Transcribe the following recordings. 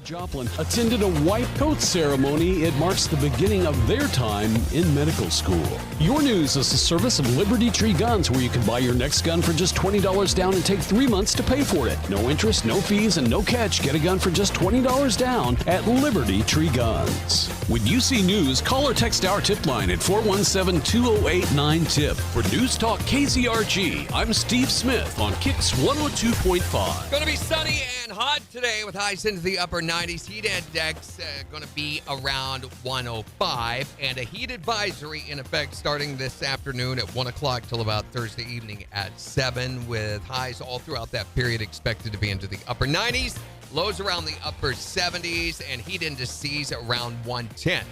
Joplin attended a white coat ceremony. It marks the beginning of their time in medical school. Your News is a service of Liberty Tree Guns, where you can buy your next gun for just $20 down and take 3 months to pay for it. No interest, no fees, and no catch. Get a gun for just $20 down at Liberty Tree Guns. With UC News, call or text our tip line at 417-208-9TIP. For News Talk KZRG, I'm Steve Smith on KIX 102.5. Going to be sunny and hot today with highs into the upper 90s. Heat index going to be around 105, and a heat advisory in effect starting this afternoon at 1 o'clock till about Thursday evening at 7, with highs all throughout that period expected to be into the upper 90s, lows around the upper 70s, and heat indices around 110.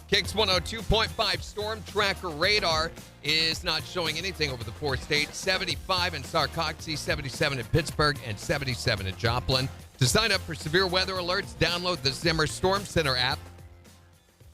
KIX 102.5 storm tracker radar is not showing anything over the 4 states. 75 in Sarcoxie, 77 in Pittsburgh, and 77 in Joplin. To sign up for severe weather alerts, download the Zimmer Storm Center app.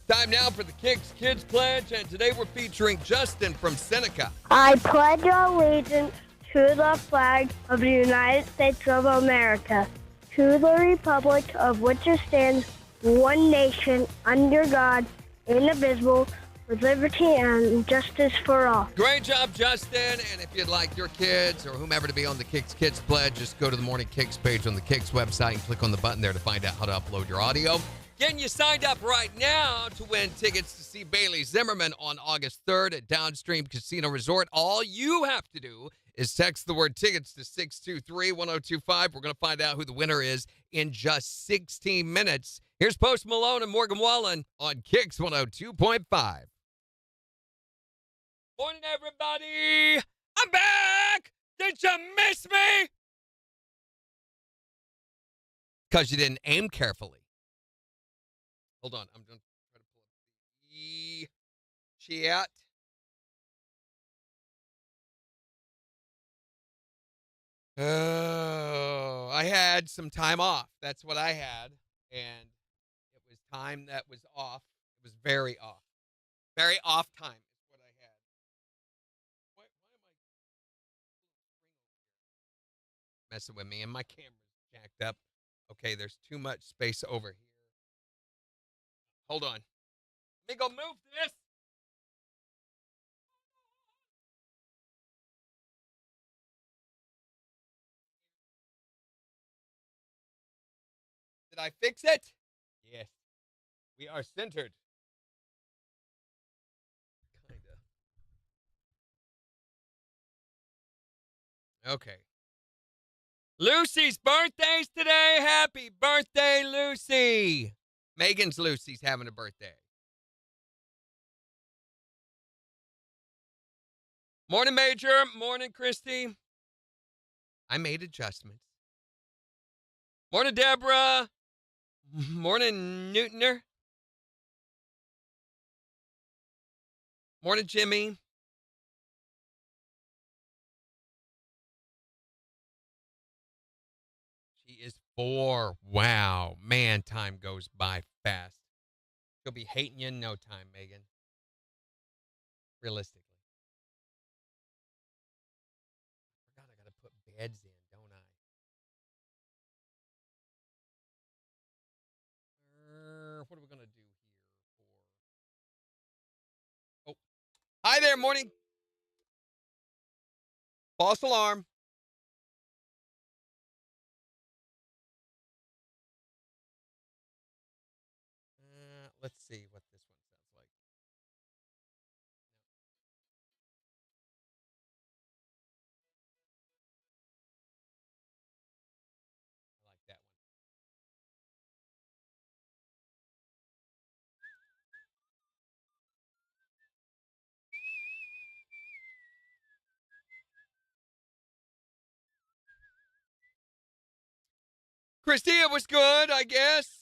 Time now for the KIX Kids Pledge, and today we're featuring Justin from Seneca. I pledge allegiance to the flag of the United States of America, to the republic of which it stands, one nation, under God, indivisible, with liberty and justice for all. Great job, Justin. And if you'd like your kids or whomever to be on the KIX Kids Pledge, just go to the Morning KIX page on the KIX website and click on the button there to find out how to upload your audio. Getting you signed up right now to win tickets to see Bailey Zimmerman on August 3rd at Downstream Casino Resort. All you have to do is text the word tickets to 623-1025. We're going to find out who the winner is in just 16 minutes. Here's Post Malone and Morgan Wallen on KIX 102.5. Morning, everybody. I'm back. Did you miss me? Because you didn't aim carefully. Hold on. I'm going to try to pull up the chat. Oh, I had some time off. That's what I had. And it was time that was off. It was very off. Very off time is what I had. Why am I messing with me? And my camera's jacked up. Okay, there's too much space over here. Hold on. Let me go move this. Did I fix it? Yes. We are centered. Kinda. Okay. Lucy's birthday's today. Happy birthday, Lucy. Megan's Lucy's having a birthday. Morning, Major. Morning, Christy. I made adjustments. Morning, Deborah. Morning, Newtoner. Morning, Jimmy. She is 4. Wow. Man, time goes by fast. She'll be hating you in no time, Megan. Realistically. I forgot I got to put beds in, don't I? What are we going to do here for... Oh. Hi there, morning. False alarm. Let's see what this one sounds like. I like that one. Christy, it was good, I guess.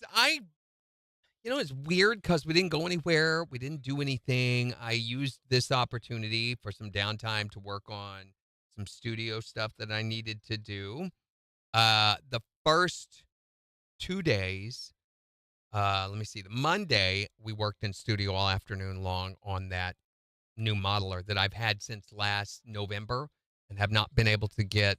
It's weird because we didn't go anywhere. We didn't do anything. I used this opportunity for some downtime to work on some studio stuff that I needed to do. The first 2 days, let me see. The Monday, we worked in studio all afternoon long on that new modeler that I've had since last November and have not been able to get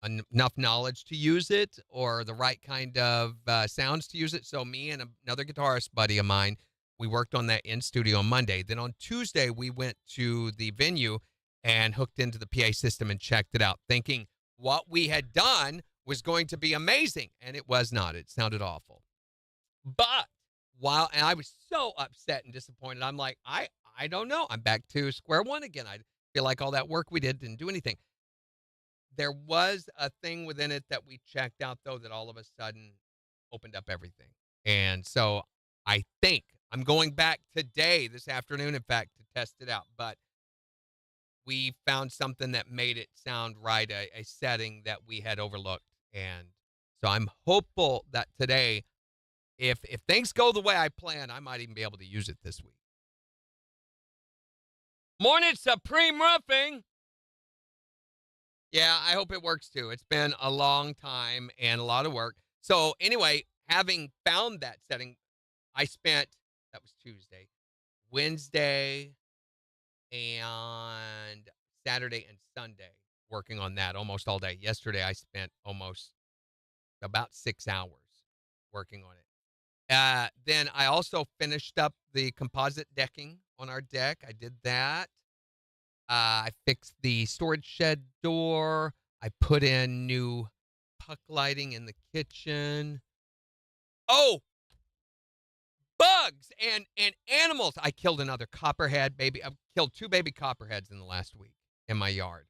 enough knowledge to use it or the right kind of sounds to use it. So me and another guitarist buddy of mine, we worked on that in studio on Monday. Then on Tuesday, we went to the venue and hooked into the PA system and checked it out, thinking what we had done was going to be amazing. And it was not. It sounded awful. But and I was so upset and disappointed. I'm like, I don't know. I'm back to square one again. I feel like all that work we did didn't do anything. There was a thing within it that we checked out, though, that all of a sudden opened up everything. And so I think I'm going back today, this afternoon, in fact, to test it out. But we found something that made it sound right, a setting that we had overlooked. And so I'm hopeful that today, if things go the way I plan, I might even be able to use it this week. Morning, Supreme Roofing. Yeah, I hope it works too. It's been a long time and a lot of work. So anyway, having found that setting, I spent, that was Tuesday, Wednesday, and Saturday and Sunday working on that almost all day. Yesterday, I spent almost about 6 hours working on it. Then I also finished up the composite decking on our deck. I did that. I fixed the storage shed door. I put in new puck lighting in the kitchen. Oh, bugs and animals. I killed another copperhead baby. I've killed 2 baby copperheads in the last week in my yard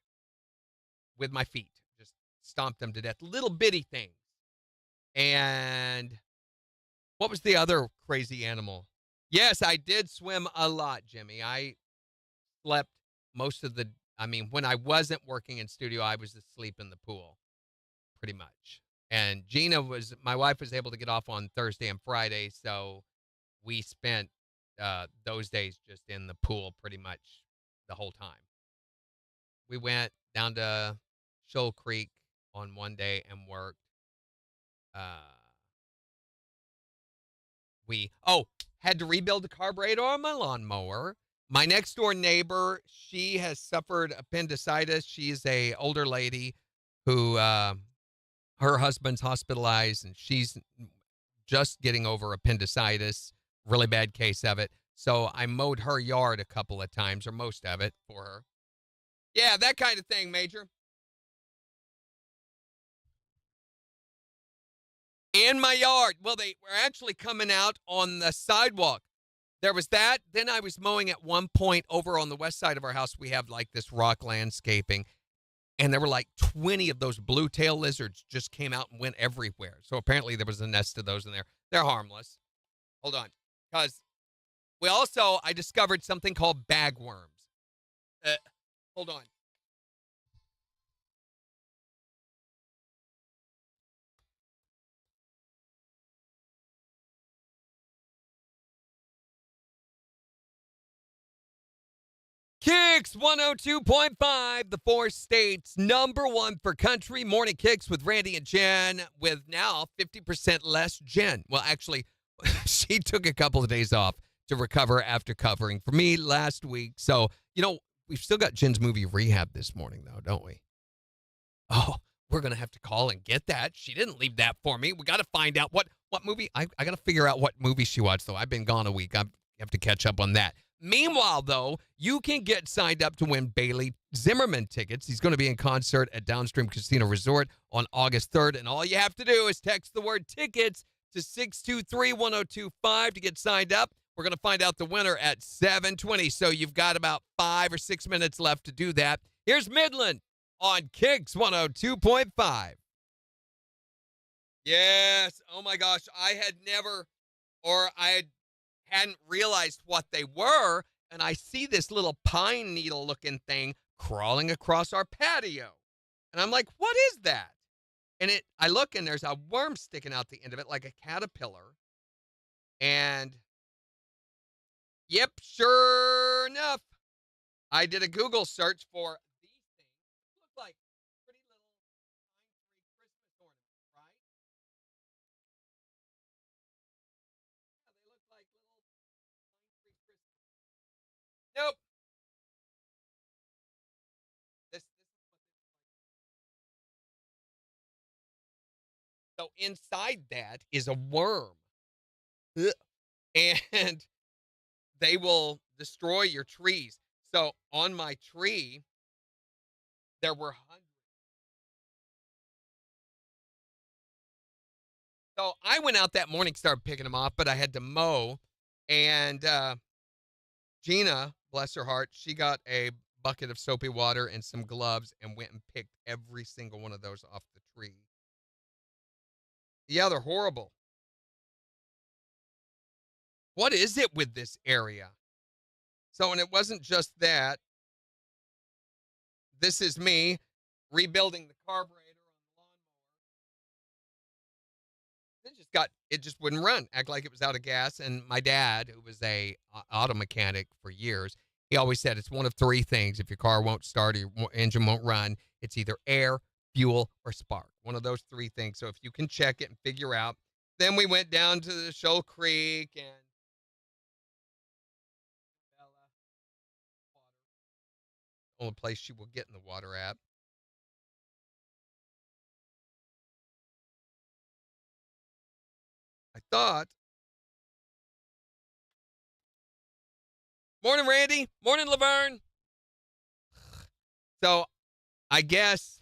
with my feet. Just stomped them to death. Little bitty things. And what was the other crazy animal? Yes, I did swim a lot, Jimmy. I slept most of the, when I wasn't working in studio, I was asleep in the pool pretty much. And my wife was able to get off on Thursday and Friday. So we spent those days just in the pool pretty much the whole time. We went down to Shoal Creek on one day and worked. We had to rebuild the carburetor on my lawnmower. My next door neighbor, she has suffered appendicitis. She's a older lady who her husband's hospitalized, and she's just getting over appendicitis, really bad case of it. So I mowed her yard a couple of times, or most of it, for her. Yeah, that kind of thing, Major. In my yard. Well, they were actually coming out on the sidewalk. There was that. Then I was mowing at one point over on the west side of our house. We have like this rock landscaping, and there were like 20 of those blue tail lizards just came out and went everywhere. So apparently there was a nest of those in there. They're harmless. Hold on. Because I discovered something called bagworms. Hold on. KIX 102.5, the 4 states, #1 for country. Morning KIX with Randy and Jen, with now 50% less Jen. Well, actually, she took a couple of days off to recover after covering for me last week. So, we've still got Jen's movie rehab this morning, though, don't we? Oh, we're going to have to call and get that. She didn't leave that for me. We got to find out what movie. I got to figure out what movie she watched, though. I've been gone a week. I have to catch up on that. Meanwhile, though, you can get signed up to win Bailey Zimmerman tickets. He's going to be in concert at Downstream Casino Resort on August 3rd. And all you have to do is text the word tickets to 623-1025 to get signed up. We're going to find out the winner at 7:20. So you've got about 5 or 6 minutes left to do that. Here's Midland on KIX 102.5. Yes. Oh, my gosh. I hadn't realized what they were, and I see this little pine needle looking thing crawling across our patio. And I'm like, what is that? And I look, and there's a worm sticking out the end of it like a caterpillar. And yep, sure enough, I did a Google search for these things. They look like pretty little pine tree Christmas ornaments, right? Yeah, they look like little pine tree Christmas. Nope. This is what So inside that is a worm. Ugh. And they will destroy your trees. So on my tree, there were hundreds. So I went out that morning, started picking them off, but I had to mow. And Gina, bless her heart, she got a bucket of soapy water and some gloves and went and picked every single one of those off the tree. Yeah, they're horrible. What is it with this area? So, and it wasn't just that. This is me rebuilding the carburetor on the lawnmower. It just wouldn't run, act like it was out of gas. And my dad, who was a auto mechanic for years, he always said it's one of three things. If your car won't start or your engine won't run, it's either air, fuel, or spark. One of those three things. So if you can check it and figure out. Then we went down to the Shoal Creek and only place she will get in the water at. I thought. Morning, Randy. Morning, Laverne. So I guess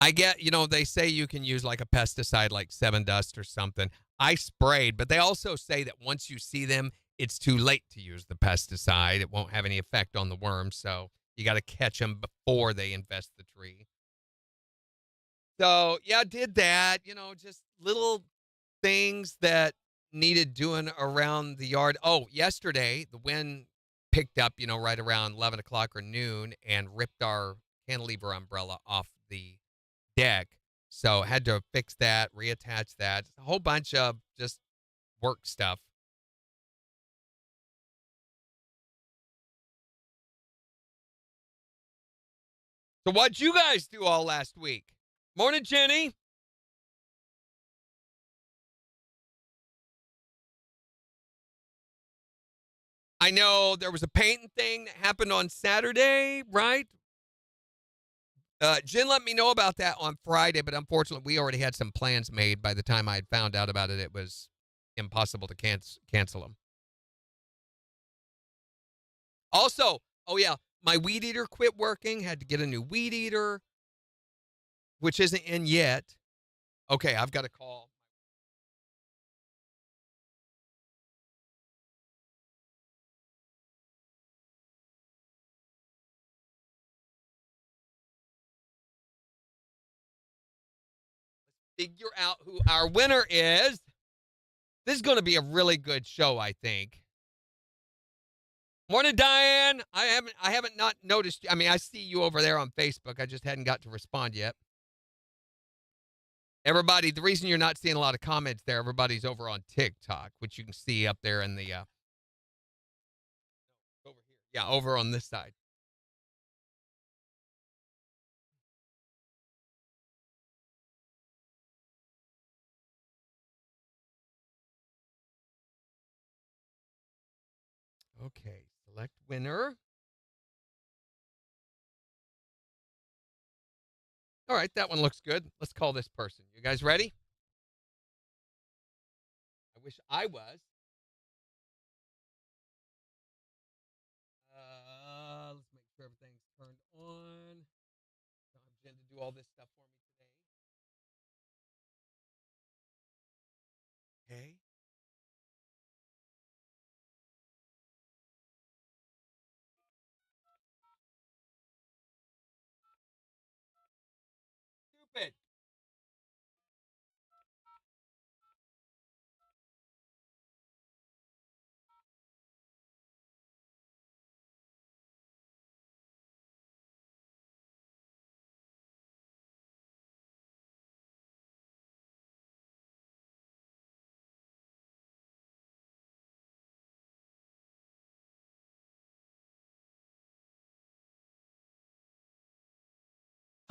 they say you can use like a pesticide like 7 Dust or something. I sprayed, but they also say that once you see them, it's too late to use the pesticide. It won't have any effect on the worms, so you got to catch them before they infest the tree. So, yeah, I did that, just little things that needed doing around the yard. Oh, yesterday, the wind picked up, right around 11 o'clock or noon and ripped our cantilever umbrella off the deck. So had to fix that, reattach that, a whole bunch of just work stuff. So what'd you guys do all last week? Morning, Jenny. I know there was a painting thing that happened on Saturday, right? Jen let me know about that on Friday, but unfortunately, we already had some plans made. By the time I had found out about it, it was impossible to cancel them. Also, oh yeah, my weed eater quit working. Had to get a new weed eater, which isn't in yet. Okay, I've got to call. Figure out who our winner is. This is going to be a really good show, I think. Morning, Diane. I haven't not noticed. I mean, I see you over there on Facebook. I just hadn't got to respond yet. Everybody, the reason you're not seeing a lot of comments there, everybody's over on TikTok, which you can see up there in the over here. Yeah, over on this side. Okay, select winner. All right, that one looks good. Let's call this person. You guys ready? I wish I was. Let's make sure everything's turned on. Don't have Jen to do all this stuff for me today. Okay. Stupid.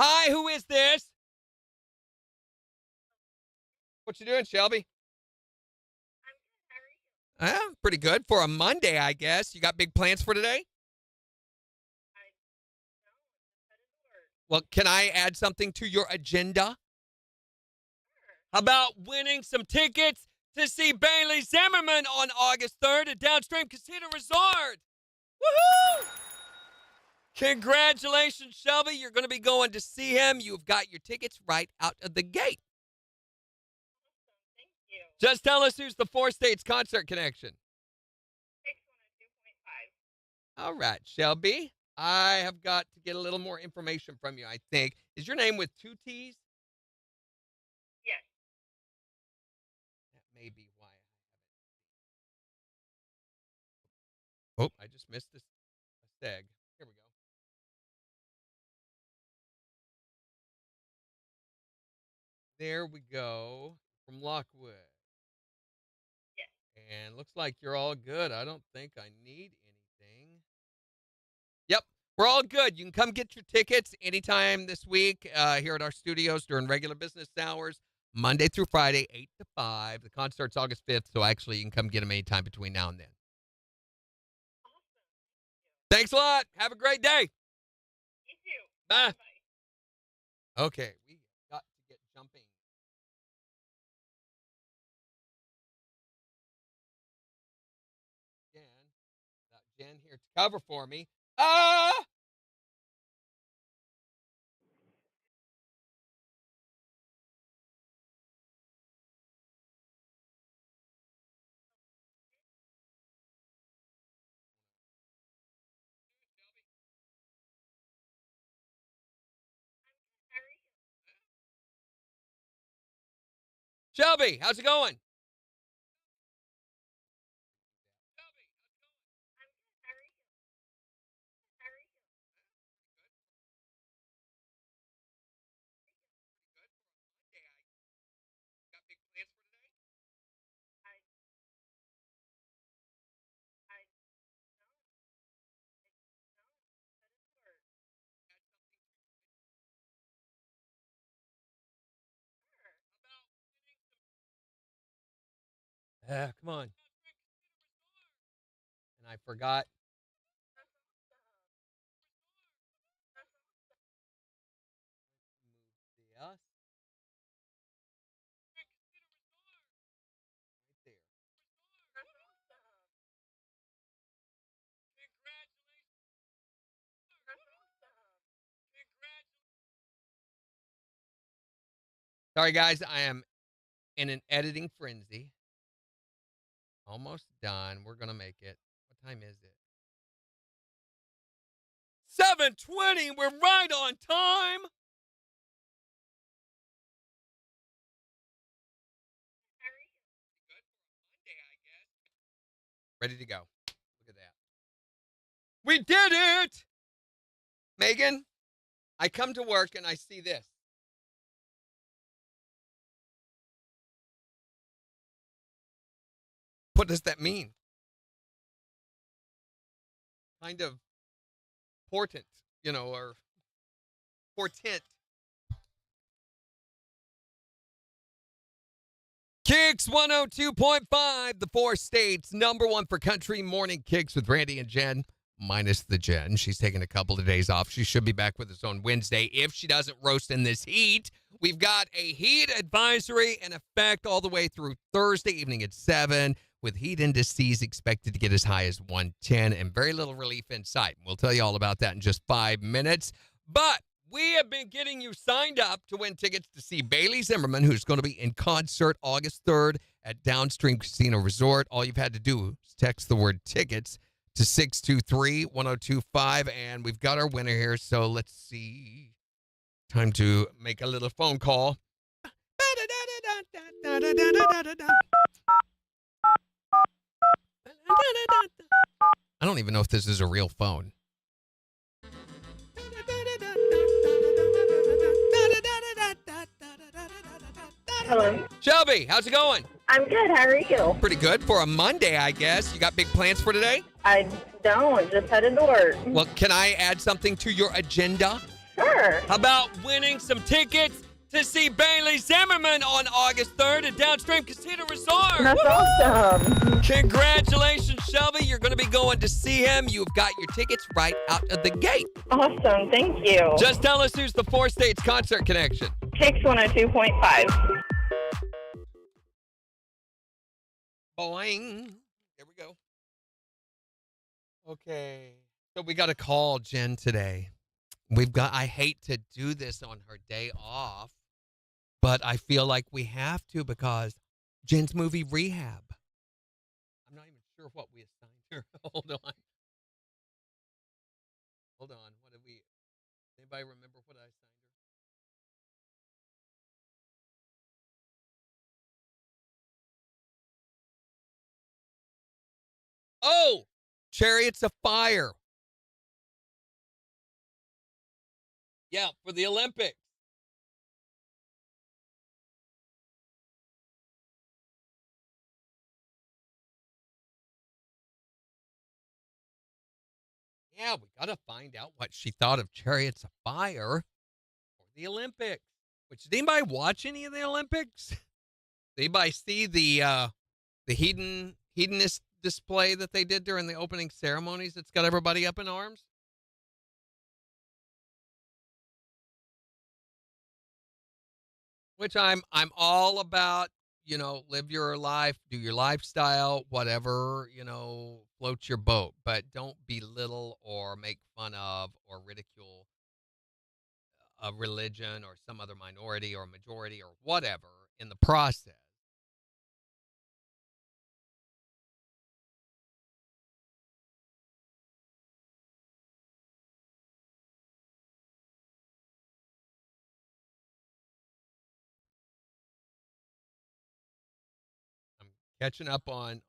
Hi, who is this? What you doing, Shelby? Pretty good for a Monday, I guess. You got big plans for today? Well, can I add something to your agenda? How about winning some tickets to see Bailey Zimmerman on August 3rd at Downstream Casino Resort? Woohoo! Congratulations, Shelby. You're going to be going to see him. You've got your tickets right out of the gate. Thank you. Just tell us who's the Four States concert connection. KIX 102.5. All right, Shelby. I have got to get a little more information from you, I think. Is your name with two T's? Yes. That may be why I haven't. Oh, I just missed a seg. Here we go. There we go. From Lockwood. Yes. And looks like you're all good. I don't think I need anything. Yep, we're all good. You can come get your tickets anytime this week here at our studios during regular business hours, Monday through Friday, 8 to 5. The concert's August 5th, so actually you can come get them anytime between now and then. Thanks a lot. Have a great day. You too. Bye. Bye. Okay, we got to get jumping. Jen here to cover for me. Shelby, how's it going? Come on. And I forgot. Yes. Right there. Sorry, guys. I am in an editing frenzy. Almost done. We're going to make it. What time is it? 7:20. We're right on time. Ready to go. Look at that. We did it! Megan, I come to work and I see this. What does that mean? Kind of portent, or portent. KIX 102.5, the Four States, #1 for country morning KIX with Randy and Jen, minus the Jen. She's taking a couple of days off. She should be back with us on Wednesday if she doesn't roast in this heat. We've got a heat advisory in effect all the way through Thursday evening at 7, with heat indices expected to get as high as 110 and very little relief in sight. We'll tell you all about that in just 5 minutes. But we have been getting you signed up to win tickets to see Bailey Zimmerman, who's going to be in concert August 3rd at Downstream Casino Resort. All you've had to do is text the word tickets to 623-1025, and we've got our winner here. So let's see. Time to make a little phone call. I don't even know if this is a real phone. Hello. Shelby, how's it going? I'm good. How are you? Pretty good for a Monday, I guess. You got big plans for today? I don't. Just headed to work. Well, can I add something to your agenda? Sure. How about winning some tickets to see Bailey Zimmerman on August 3rd at Downstream Casino Resort? That's awesome. Congratulations, Shelby. You're going to be going to see him. You've got your tickets right out of the gate. Awesome. Thank you. Just tell us who's the Four States concert connection. KIX 102.5. Boing. Here we go. Okay. So we got to call Jen today. I hate to do this on her day off, but I feel like we have to because Jen's movie Rehab. I'm not even sure what we assigned her. Hold on. Hold on. What did we, anybody remember what I assigned her? Oh, Chariots of Fire. Yeah, for the Olympics. Yeah, we got to find out what she thought of Chariots of Fire for the Olympics. Which, did anybody watch any of the Olympics? Did anybody see the hedonist display that they did during the opening ceremonies? That's got everybody up in arms. Which I'm all about. Live your life, do your lifestyle, whatever, float your boat, but don't belittle or make fun of or ridicule a religion or some other minority or majority or whatever in the process. I'm catching up on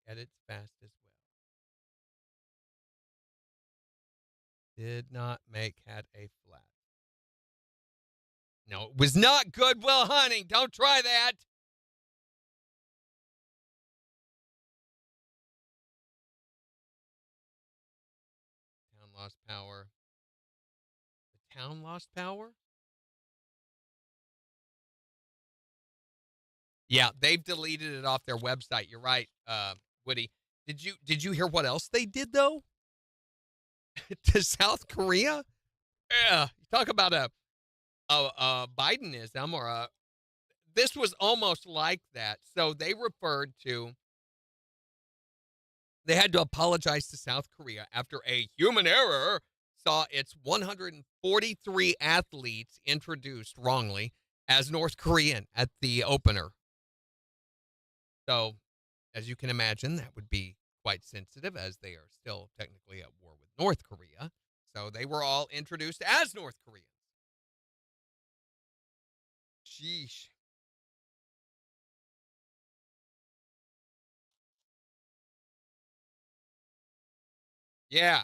edits fast as well. Did not make had a flat. No, it was not Goodwill Hunting. Don't try that. Town lost power. The town lost power? Yeah, they've deleted it off their website. You're right, Woody. Did you hear what else they did though? To South Korea? Yeah, talk about a Bidenism or a. This was almost like that. So they referred to. They had to apologize to South Korea after a human error saw its 143 athletes introduced wrongly as North Korean at the opener. So, as you can imagine, that would be quite sensitive as they are still technically at war with North Korea. So they were all introduced as North Koreans. Sheesh. Yeah.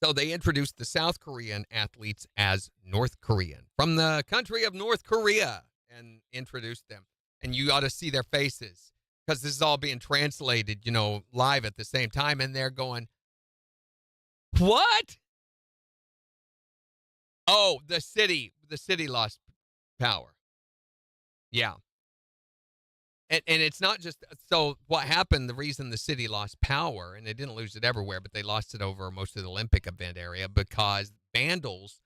So they introduced the South Korean athletes as North Korean from the country of North Korea and introduced them. And you ought to see their faces because this is all being translated, live at the same time. And they're going, what? Oh, the city lost power. Yeah. And it's not just so what happened, the reason the city lost power, and they didn't lose it everywhere, but they lost it over most of the Olympic event area because vandals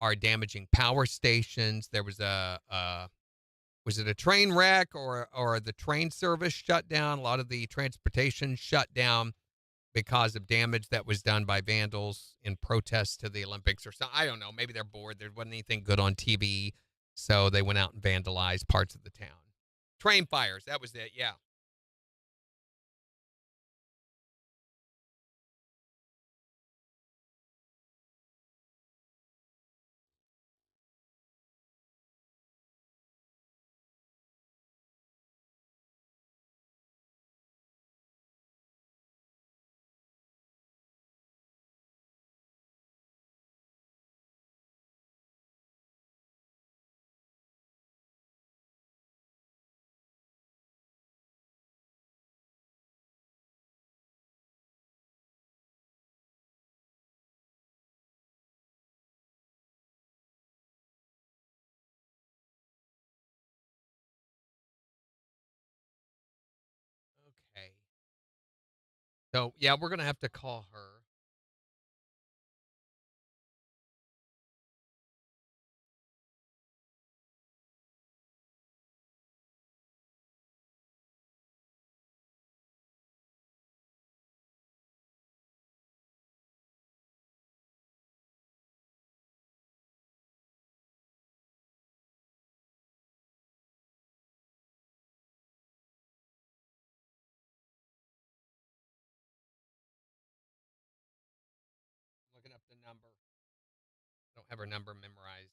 are damaging power stations. There was was it a train wreck or the train service shut down? A lot of the transportation shut down because of damage that was done by vandals in protest to the Olympics or something. I don't know. Maybe they're bored. There wasn't anything good on TV, so they went out and vandalized parts of the town. Train fires. That was it. Yeah. Okay. So yeah, we're gonna have to call her. the number. I don't have her number memorized.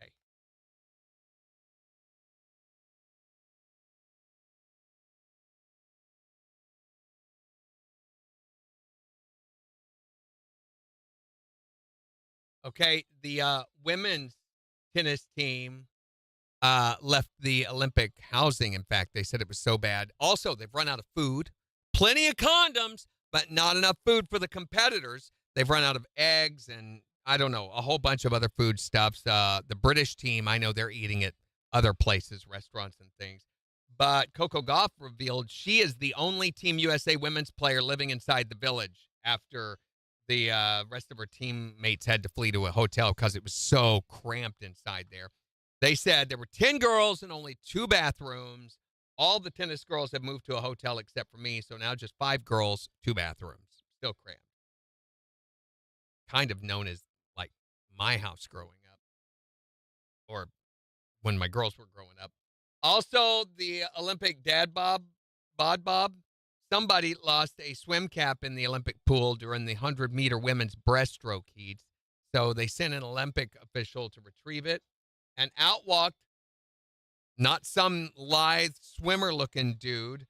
Okay. Okay. The women's tennis team left the Olympic housing. In fact, they said it was so bad. Also, they've run out of food, plenty of condoms, but not enough food for the competitors. They've run out of eggs and I don't know, a whole bunch of other foodstuffs. The British team, I know they're eating at other places, restaurants and things. But Coco Gauff revealed she is the only Team USA women's player living inside the village after the rest of her teammates had to flee to a hotel because it was so cramped inside there. They said there were 10 girls and only 2 bathrooms. All the tennis girls have moved to a hotel except for me, so now just 5 girls, 2 bathrooms. Still cramped. Kind of known as like my house growing up, or when my girls were growing up. Also, the Olympic bod bob. Somebody lost a swim cap in the Olympic pool during the 100-meter women's breaststroke heats. So they sent an Olympic official to retrieve it. And out walked not some lithe swimmer-looking dude,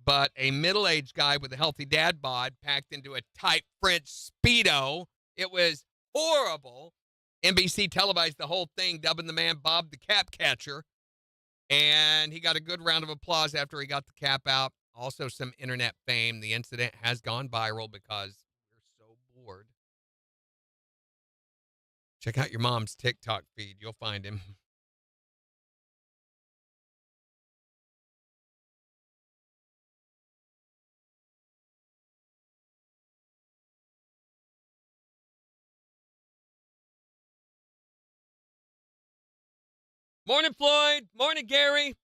but a middle-aged guy with a healthy dad bod packed into a tight French Speedo. It was horrible. NBC televised the whole thing, dubbing the man Bob the Cap Catcher. And he got a good round of applause after he got the cap out. Also, some internet fame. The incident has gone viral because we're so bored. Check out your mom's TikTok feed. You'll find him. Morning, Floyd. Morning, Gary.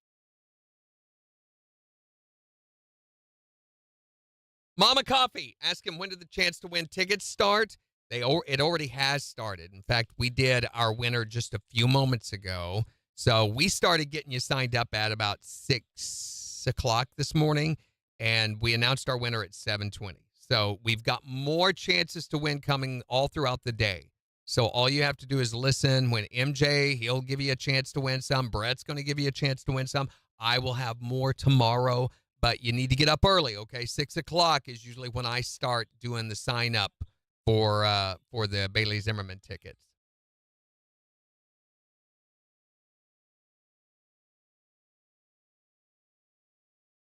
Mama Coffee. Ask him when did the chance to win tickets start. It already has started. In fact, we did our winner just a few moments ago. So we started getting you signed up at about 6 o'clock this morning, and we announced our winner at 7:20. So we've got more chances to win coming all throughout the day. So all you have to do is listen. When MJ, he'll give you a chance to win some. Brett's going to give you a chance to win some. I will have more tomorrow, but you need to get up early, okay? 6 o'clock is usually when I start doing the sign up for the Bailey Zimmerman tickets.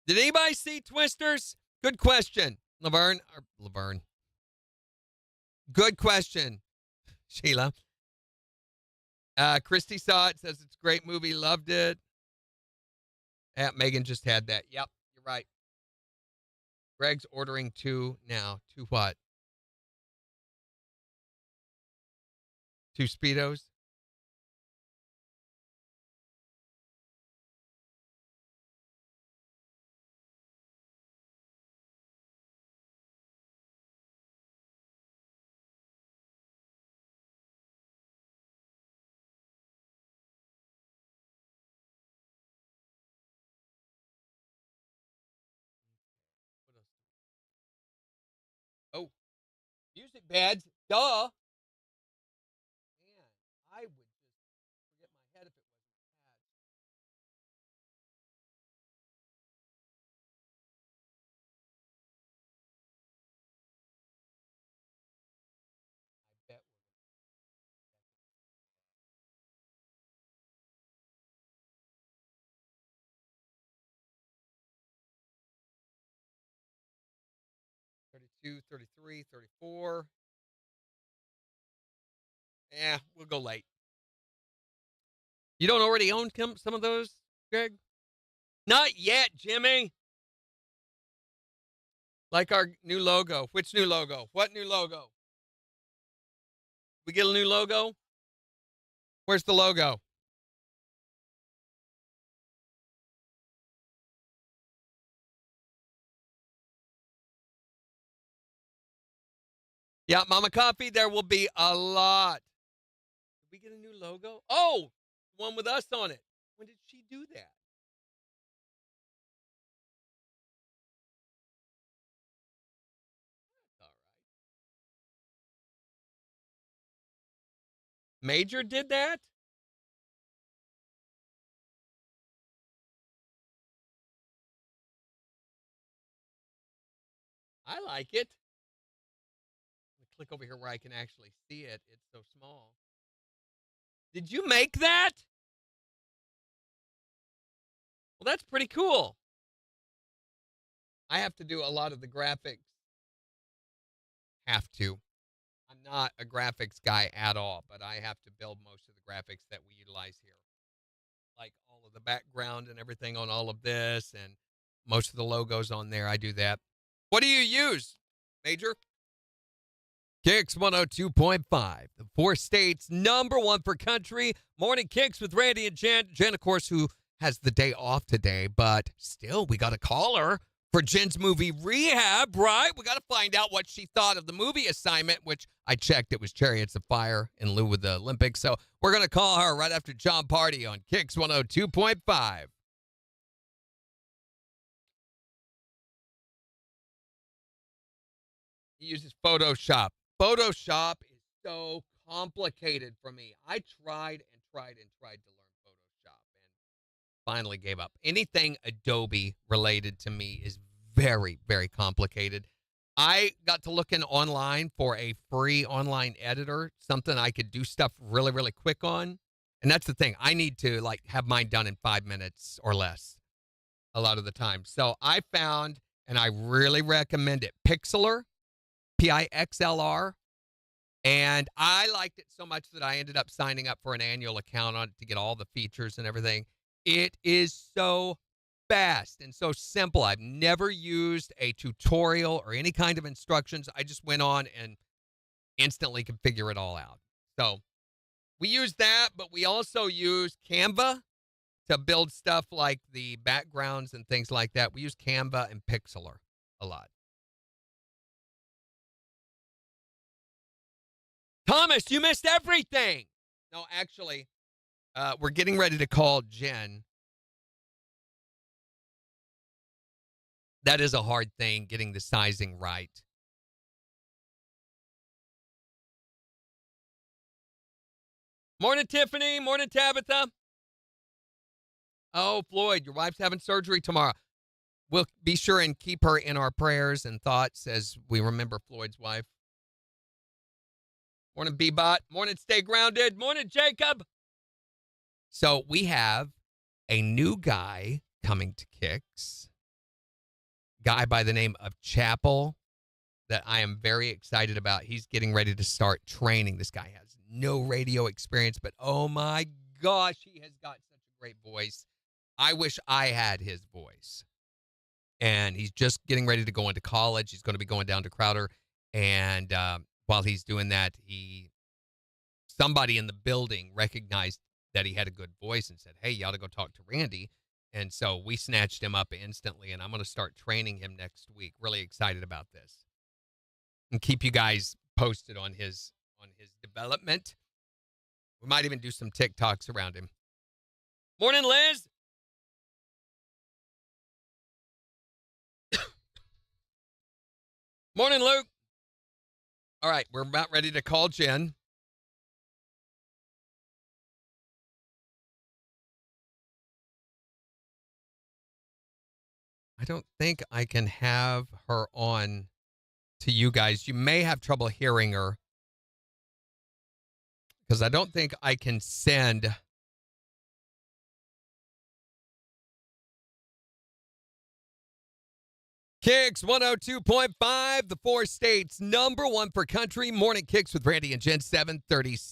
Did anybody see Twisters? Good question, Laverne. Good question, Sheila. Christy saw it, says it's a great movie, loved it. Yeah, Megan just had that. Yep, you're right. Greg's ordering 2 now. 2 what? 2 Speedos? What else? Oh, music pads. Duh. Man, I would just forget my head if it wasn't pads. I bet we're 32, 33, 34. Yeah, we'll go late. You don't already own some of those, Greg? Not yet, Jimmy. Like our new logo. Which new logo? What new logo? We get a new logo? Where's the logo? Yeah, Mama Coffee, there will be a lot Did we get a new logo? Oh, one with us on it. When did she do that? That's all right. Major did that? I like it. Click over here where I can actually see it. It's so small. Did you make that? Well, that's pretty cool. I have to do a lot of the graphics. Have to. I'm not a graphics guy at all, but I have to build most of the graphics that we utilize here. Like all of the background and everything on all of this and most of the logos on there. I do that. What do you use, Major? KIX 102.5, the 4 states #1 for country. Morning KIX with Randy and Jen. Jen, of course, who has the day off today, but still, we got to call her for Jen's movie Rehab, right? We got to find out what she thought of the movie assignment, which I checked. It was Chariots of Fire in lieu of the Olympics. So we're going to call her right after John Party on KIX 102.5. He uses Photoshop. Photoshop is so complicated for me. I tried and tried and tried to learn Photoshop and finally gave up. Anything Adobe related to me is very, very complicated. I got to looking online for a free online editor, something I could do stuff really, really quick on. And that's the thing. I need to have mine done in 5 minutes or less a lot of the time. So I found, and I really recommend it, Pixlr. Pixlr, and I liked it so much that I ended up signing up for an annual account on it to get all the features and everything. It is so fast and so simple. I've never used a tutorial or any kind of instructions. I just went on and instantly could figure it all out. So we use that, but we also use Canva to build stuff like the backgrounds and things like that. We use Canva and Pixlr a lot. Thomas, you missed everything. No, actually, we're getting ready to call Jen. That is a hard thing, getting the sizing right. Morning, Tiffany. Morning, Tabitha. Oh, Floyd, your wife's having surgery tomorrow. We'll be sure and keep her in our prayers and thoughts as we remember Floyd's wife. Morning, B-Bot. Morning, Stay Grounded. Morning, Jacob. So we have a new guy coming to KIX. Guy by the name of Chapel that I am very excited about. He's getting ready to start training. This guy has no radio experience, but oh my gosh, he has got such a great voice. I wish I had his voice. And he's just getting ready to go into college. He's going to be going down to Crowder. And while he's doing that, somebody in the building recognized that he had a good voice and said, hey, you ought to go talk to Randy. And so we snatched him up instantly, and I'm going to start training him next week. Really excited about this. And keep you guys posted on his development. We might even do some TikToks around him. Morning, Liz. Morning, Luke. All right, we're about ready to call Jen. I don't think I can have her on to you guys. You may have trouble hearing her because I don't think I can send. KIX 102.5, the 4 states #1 for country. Morning KIX with Randy and Jen, 7:37. It's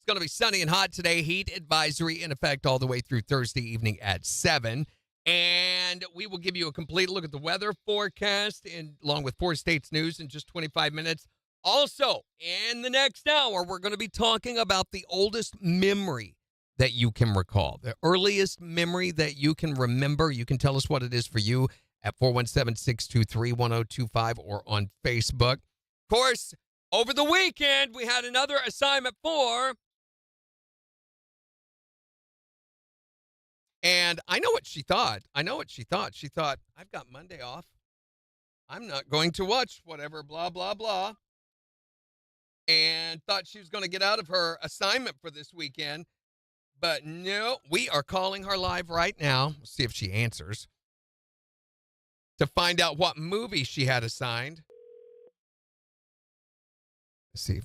going to be sunny and hot today. Heat advisory in effect all the way through Thursday evening at 7. And we will give you a complete look at the weather forecast along with 4 states news in just 25 minutes. Also, in the next hour, we're going to be talking about the oldest memory that you can recall, the earliest memory that you can remember. You can tell us what it is for you at 417-623-1025 or on Facebook. Of course, over the weekend, we had another assignment for And I know what she thought. She thought, I've got Monday off. I'm not going to watch whatever, blah, blah, blah. And thought she was going to get out of her assignment for this weekend. But no, we are calling her live right now. See if she answers. To find out what movie she had assigned. Let's see.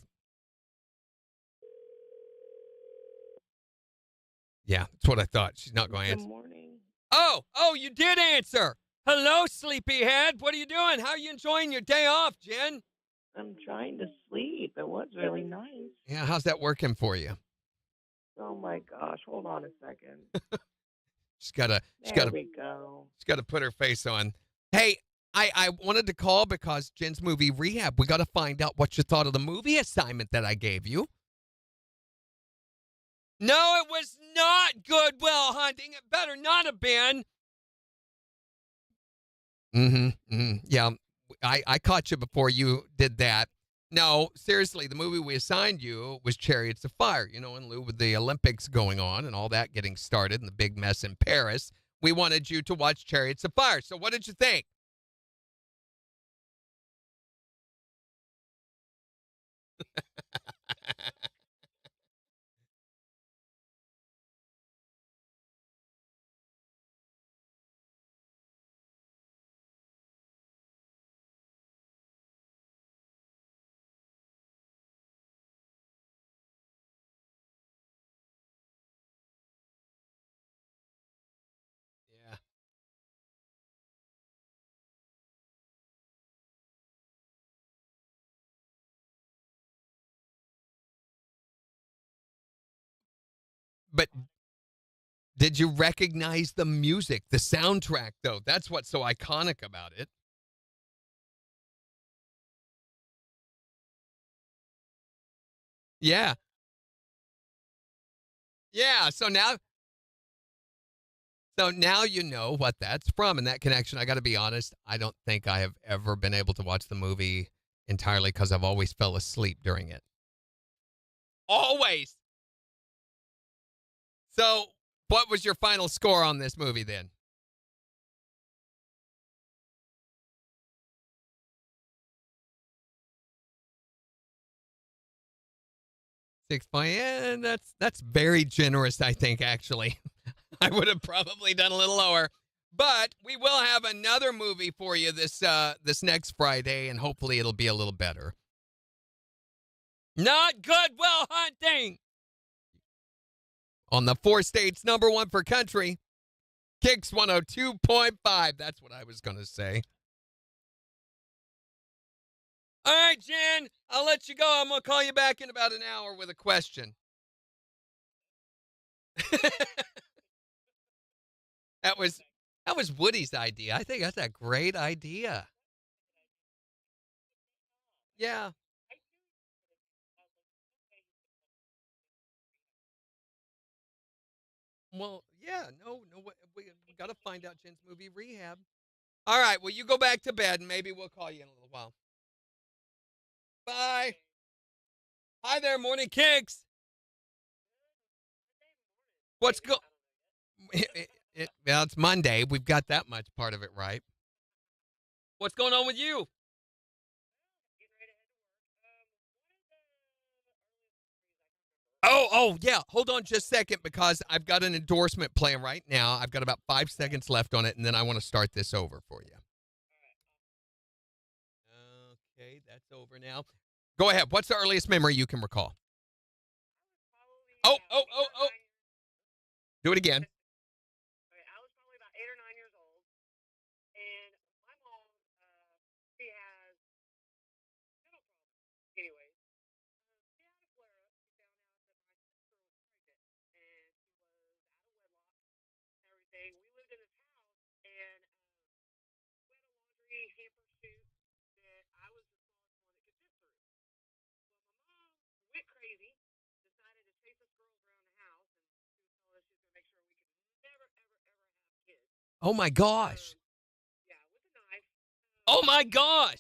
Yeah, that's what I thought. She's not going to answer. Good morning. Oh, you did answer. Hello, sleepyhead. What are you doing? How are you enjoying your day off, Jen? I'm trying to sleep. It was really nice. Yeah, how's that working for you? Oh my gosh. Hold on a second. She's got There we go. to put her face on. Hey, I wanted to call because Jen's movie Rehab. We got to find out what you thought of the movie assignment that I gave you. No, it was not Good Will Hunting. It better not have been. Yeah, I caught you before you did that. No, seriously, the movie we assigned you was Chariots of Fire. You know, in lieu with the Olympics going on and all that getting started and the big mess in Paris, we wanted you to watch Chariots of Fire. So what did you think? Yeah. But did you recognize the music, the soundtrack, though? That's what's so iconic about it. Yeah. Yeah. So now you know what that's from and that connection. I got to be honest, I don't think I have ever been able to watch the movie entirely because I've always fell asleep during it. Always. So, what was your final score on this movie then? 6 point. That's very generous, I think, actually. I would have probably done a little lower. But we will have another movie for you this next Friday, and hopefully it'll be a little better. Not Good Will Hunting! On the 4 states, #1 for country, KIX 102.5. That's what I was going to say. All right, Jen, I'll let you go. I'm going to call you back in about an hour with a question. That was Woody's idea. I think that's a great idea. Yeah. Well, yeah. No. We got to find out Jen's movie Rehab. All right. Well, you go back to bed, and maybe we'll call you in a little while. Bye. Hi there, Morning Kicks. What's go? Well, it's Monday. We've got that much part of it right. What's going on with you? Yeah. Hold on just a second because I've got an endorsement playing right now. I've got about 5 seconds left on it, and then I want to start this over for you. Okay, that's over now. Go ahead. What's the earliest memory you can recall? Oh. Do it again. Oh my gosh. Oh my gosh.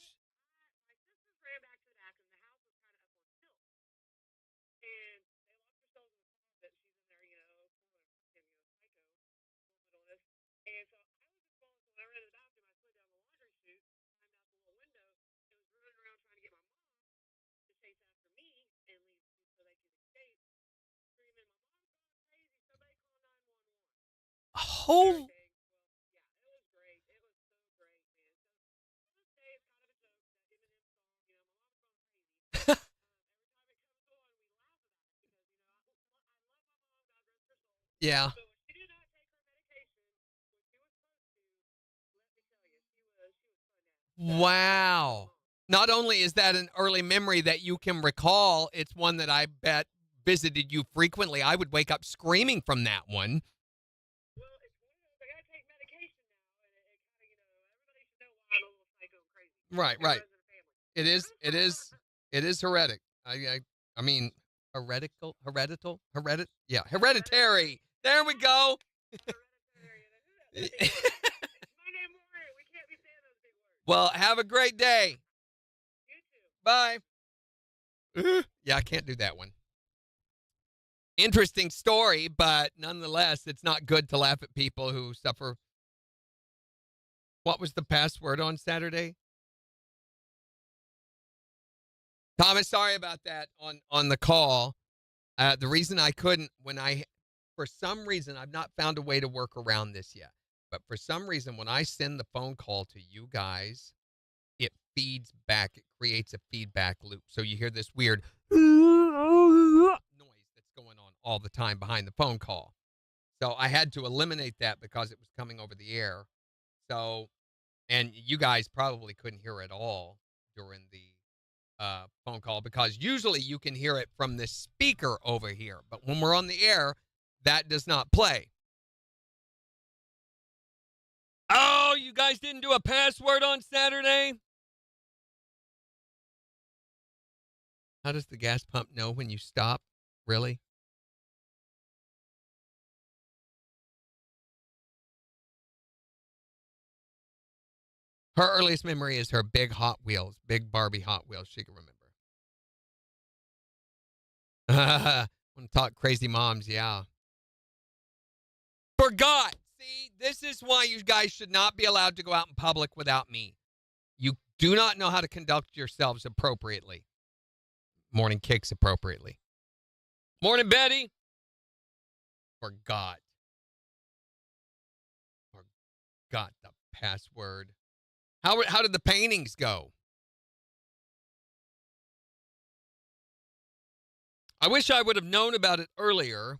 whole. Yeah. Wow. Not only is that an early memory that you can recall, it's one that I bet visited you frequently. I would wake up screaming from that one. Right, right. It is. It is. It is heretic. I mean, Yeah, hereditary. There we go. Well, have a great day. Bye. Yeah, I can't do that one. Interesting story, but nonetheless, it's not good to laugh at people who suffer. What was the password on Saturday? Thomas, sorry about that on the call. The reason I couldn't, for some reason, I've not found a way to work around this yet. But for some reason, when I send the phone call to you guys, it feeds back. It creates a feedback loop. So you hear this weird noise that's going on all the time behind the phone call. So I had to eliminate that because it was coming over the air. So, and you guys probably couldn't hear it all during the phone call because usually you can hear it from this speaker over here. But when we're on the air, that does not play. Oh, you guys didn't do a password on Saturday? How does the gas pump know when you stop? Really? Her earliest memory is her big Hot Wheels, big Barbie Hot Wheels she can remember. Want to talk crazy moms, yeah. Forgot. See, this is why you guys should not be allowed to go out in public without me. You do not know how to conduct yourselves appropriately. Morning KIX appropriately. Morning, Betty. Forgot the password. How did the paintings go? I wish I would have known about it earlier.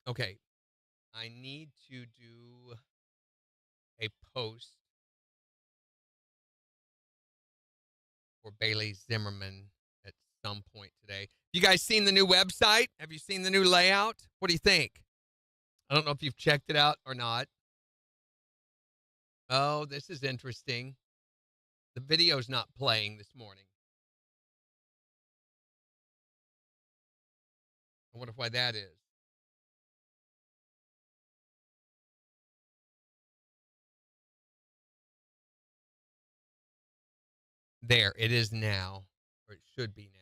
Okay. I need to do a post for Bailey Zimmerman at some point today. You guys seen the new website? Have you seen the new layout? What do you think? I don't know if you've checked it out or not. Oh, this is interesting. The video's not playing this morning. I wonder why that is. There, it is now, or it should be now.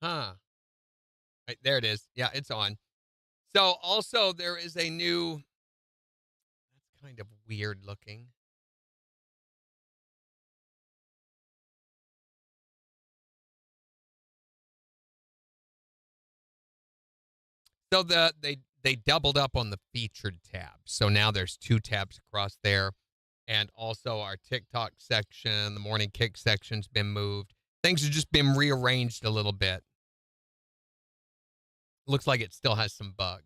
Huh. Right, there it is. Yeah, it's on. So also there is a new, that's kind of weird looking. So they doubled up on the featured tab. So now there's 2 tabs across there. And also our TikTok section, the morning kick section's been moved. Things have just been rearranged a little bit. Looks like it still has some bugs.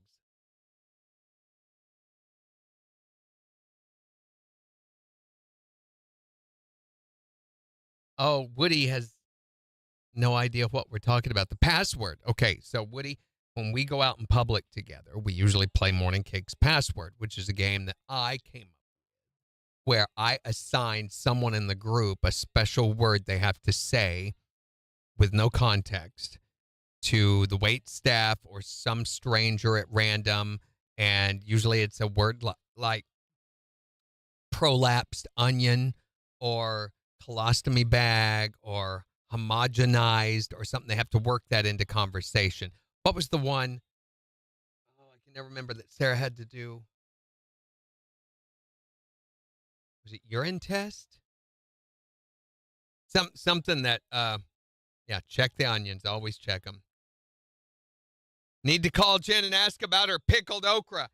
Oh, Woody has no idea what we're talking about. The password. Okay, so Woody, when we go out in public together, we usually play Morning Cake's Password, which is a game that I came up with where I assign someone in the group a special word they have to say with no context to the wait staff or some stranger at random. And usually it's a word like prolapsed onion or colostomy bag or homogenized or something. They have to work that into conversation. What was the one? Oh, I can never remember that Sarah had to do. Was it urine test? Something that, yeah, check the onions. Always check them. Need to call Jen and ask about her pickled okra.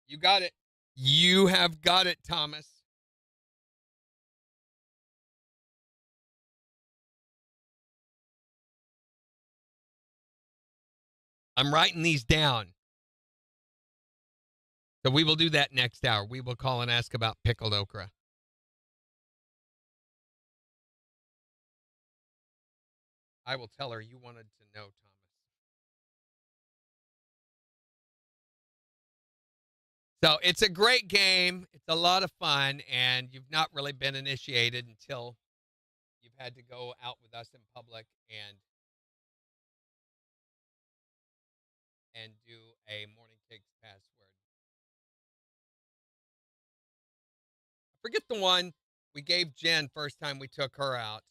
You got it. You have got it, Thomas. I'm writing these down. So we will do that next hour. We will call and ask about pickled okra. I will tell her you wanted to know, Thomas. So it's a great game. It's a lot of fun, and you've not really been initiated until you've had to go out with us in public and do a morning KIX password. I forget the one we gave Jen first time we took her out.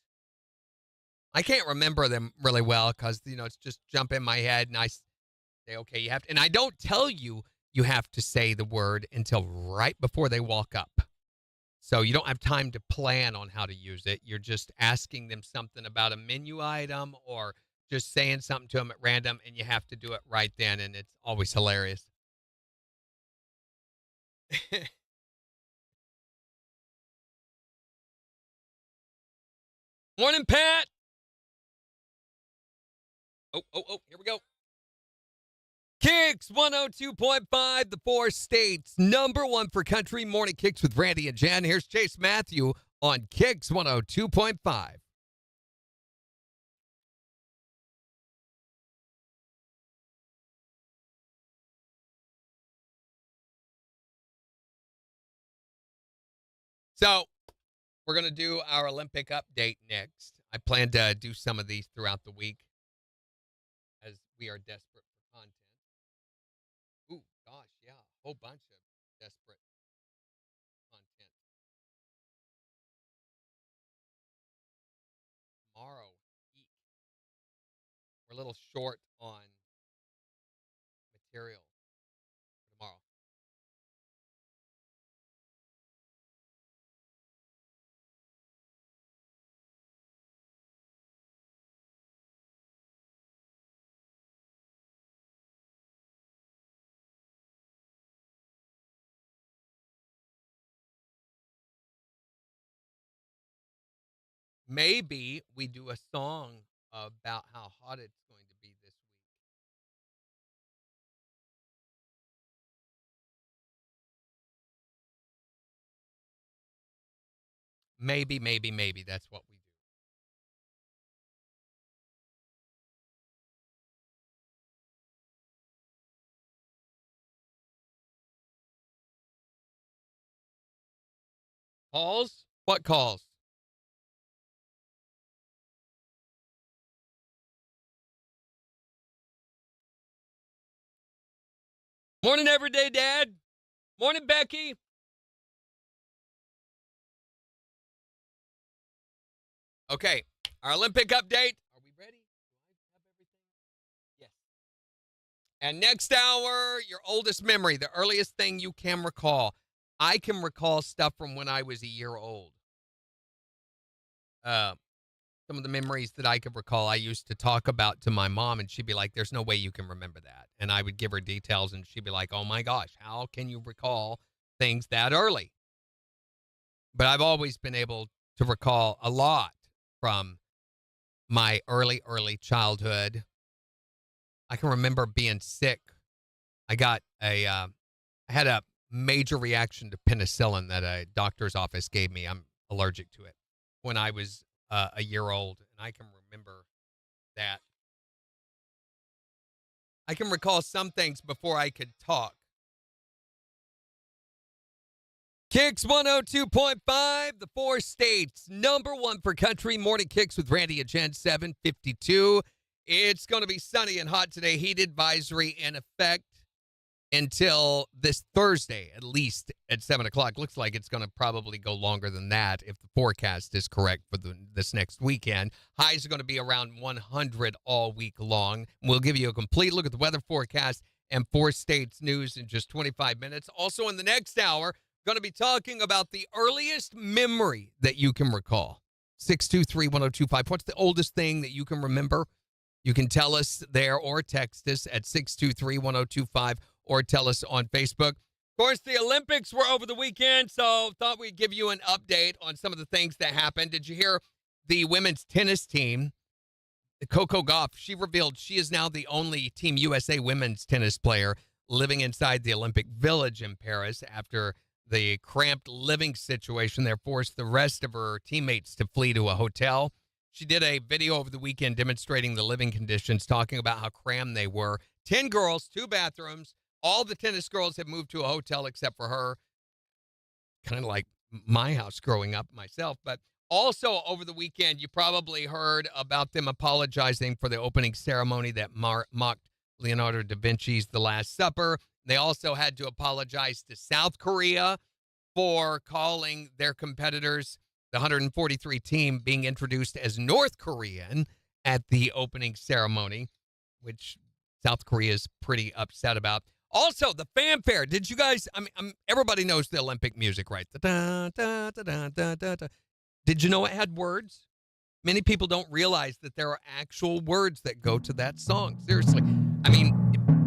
I can't remember them really well because, it's just jump in my head and I say, okay, you have to. And I don't tell you have to say the word until right before they walk up. So you don't have time to plan on how to use it. You're just asking them something about a menu item or just saying something to them at random, and you have to do it right then, and it's always hilarious. Morning, Pat. Oh, here we go. KIX 102.5, the 4 states, #1 for country. Morning KIX with Randy and Jen. Here's Chase Matthew on KIX 102.5. So we're going to do our Olympic update next. I plan to do some of these throughout the week as we are desperate for content. Ooh, gosh, yeah, a whole bunch of desperate content. Tomorrow, eek. We're a little short on material for tomorrow. Maybe we do a song about how hot it's going to be this week. Maybe. That's what we do. Calls? What calls? Morning, Everyday Dad. Morning, Becky. Okay, our Olympic update. Are we ready? Do I have everything? Yes. And next hour, your oldest memory, the earliest thing you can recall. I can recall stuff from when I was a year old. Some of the memories that I could recall, I used to talk about to my mom, and she'd be like, there's no way you can remember that. And I would give her details, and she'd be like, oh my gosh, how can you recall things that early? But I've always been able to recall a lot from my early childhood. I can remember being sick. I had a major reaction to penicillin that a doctor's office gave me. I'm allergic to it when I was a year old, and I can remember that. I can recall some things before I could talk. KIX 102.5, the 4 states, #1 for country. Morning KIX with Randy and Jen, 7:52. It's going to be sunny and hot today. Heat advisory in effect. until this Thursday, at least at 7 o'clock. Looks like it's going to probably go longer than that if the forecast is correct for this next weekend. Highs are going to be around 100 all week long. We'll give you a complete look at the weather forecast and 4 states news in just 25 minutes. Also in the next hour, going to be talking about the earliest memory that you can recall. 623-1025. What's the oldest thing that you can remember? You can tell us there or text us at 623-1025 or tell us on Facebook. Of course, the Olympics were over the weekend, so thought we'd give you an update on some of the things that happened. Did you hear the women's tennis team, Coco Gauff? She revealed she is now the only Team USA women's tennis player living inside the Olympic Village in Paris after the cramped living situation there forced the rest of her teammates to flee to a hotel. She did a video over the weekend demonstrating the living conditions, talking about how crammed they were. 10 girls, 2 bathrooms. All the tennis girls have moved to a hotel except for her. Kind of like my house growing up myself. But also over the weekend, you probably heard about them apologizing for the opening ceremony that mocked Leonardo da Vinci's The Last Supper. They also had to apologize to South Korea for calling their competitors, the 143 team, being introduced as North Korean at the opening ceremony, which South Korea is pretty upset about. Also, the fanfare. Did you guys, everybody knows the Olympic music, right? Did you know it had words? Many people don't realize that there are actual words that go to that song. Seriously.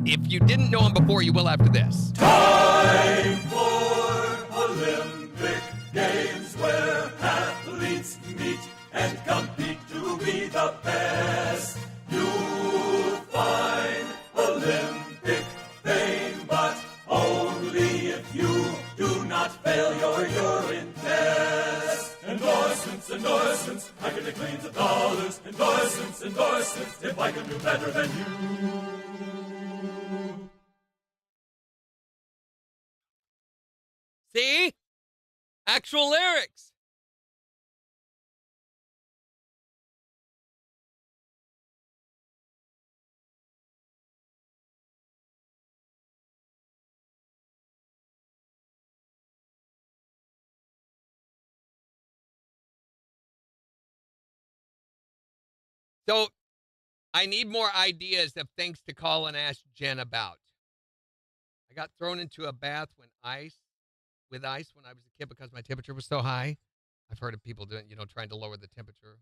If you didn't know them before, you will after this. Time for Olympic Games where athletes meet and compete to be the best. You'll find Olympic fame, but only if you do not fail your urine test. Endorsements, I can make millions of dollars. Endorsements, if I can do better than you. See? Actual lyrics. So, I need more ideas of things to call and ask Jen about. I got thrown into a bath with ice when I was a kid because my temperature was so high. I've heard of people doing, trying to lower the temperature.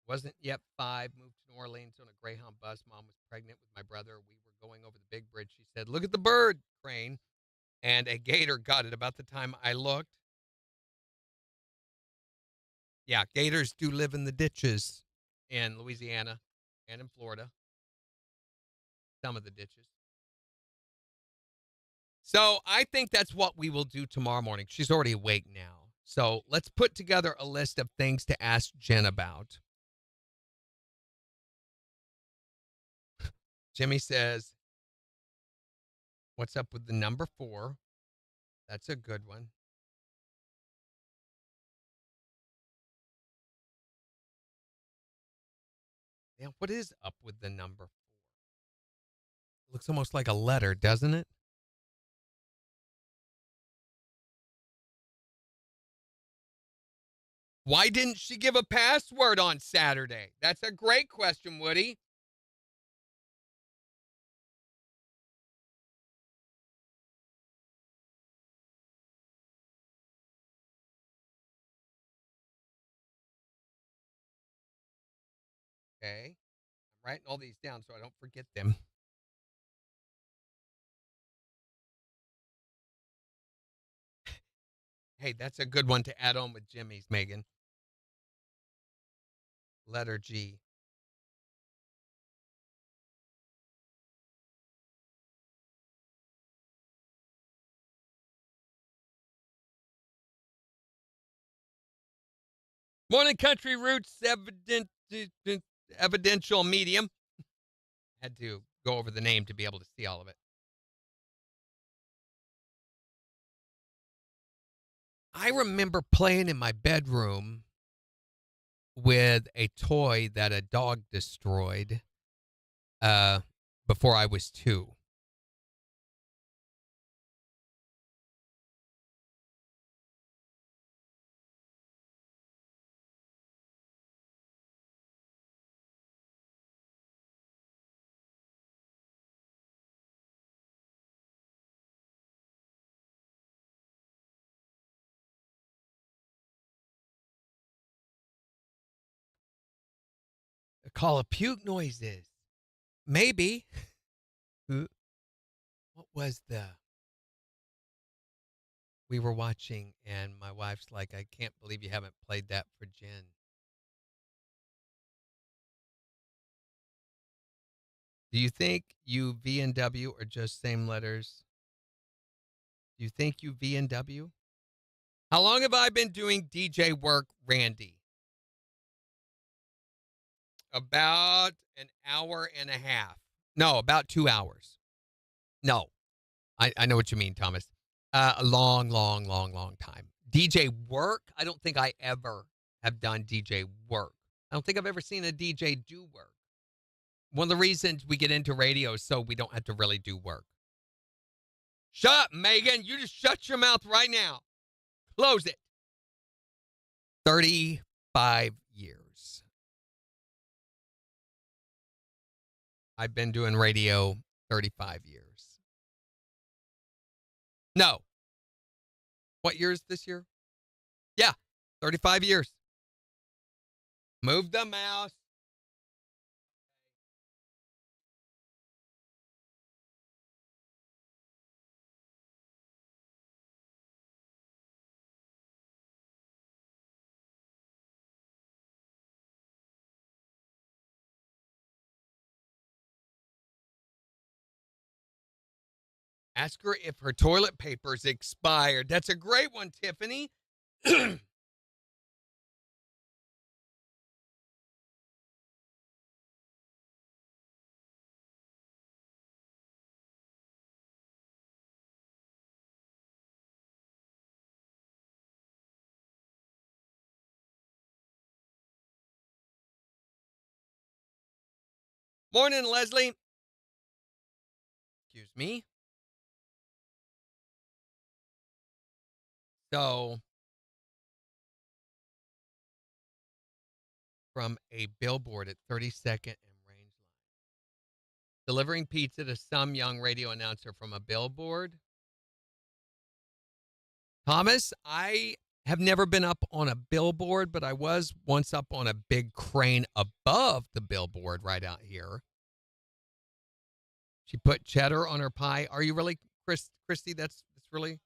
Wasn't yet 5, moved to New Orleans on a Greyhound bus. Mom was pregnant with my brother. We were going over the big bridge. She said, "Look at the bird, Crane." And a gator got it about the time I looked. Yeah, gators do live in the ditches in Louisiana and in Florida. Some of the ditches. So I think that's what we will do tomorrow morning. She's already awake now. So let's put together a list of things to ask Jen about. Jimmy says, what's up with the number 4? That's a good one. Yeah, what is up with the number 4? It looks almost like a letter, doesn't it? Why didn't she give a password on Saturday? That's a great question, Woody. Okay. I'm writing all these down so I don't forget them. Hey, that's a good one to add on with Jimmy's, Megan. Letter G. Morning Country Roots evidential medium. Had to go over the name to be able to see all of it. I remember playing in my bedroom with a toy that a dog destroyed before I was 2. call a puke noises. Maybe. What was we were watching, and my wife's like, I can't believe you haven't played that for Jen. Do you think you V and W are just same letters? Do you think you V and W? How long have I been doing DJ work, Randy? About an hour and a half. No, about 2 hours. No, I know what you mean, Thomas. A long, long, long, long time. DJ work? I don't think I ever have done DJ work. I don't think I've ever seen a DJ do work. One of the reasons we get into radio is so we don't have to really do work. Shut up, Megan. You just shut your mouth right now. Close it. 35 years. I've been doing radio 35 years. No. What year is this year? Yeah, 35 years. Move the mouse. Ask her if her toilet paper's expired. That's a great one, Tiffany. Morning, Leslie. Excuse me. So, from a billboard at 32nd and Range Line. Delivering pizza to some young radio announcer from a billboard. Thomas, I have never been up on a billboard, but I was once up on a big crane above the billboard right out here. She put cheddar on her pie. Are you really, Christy? That's really...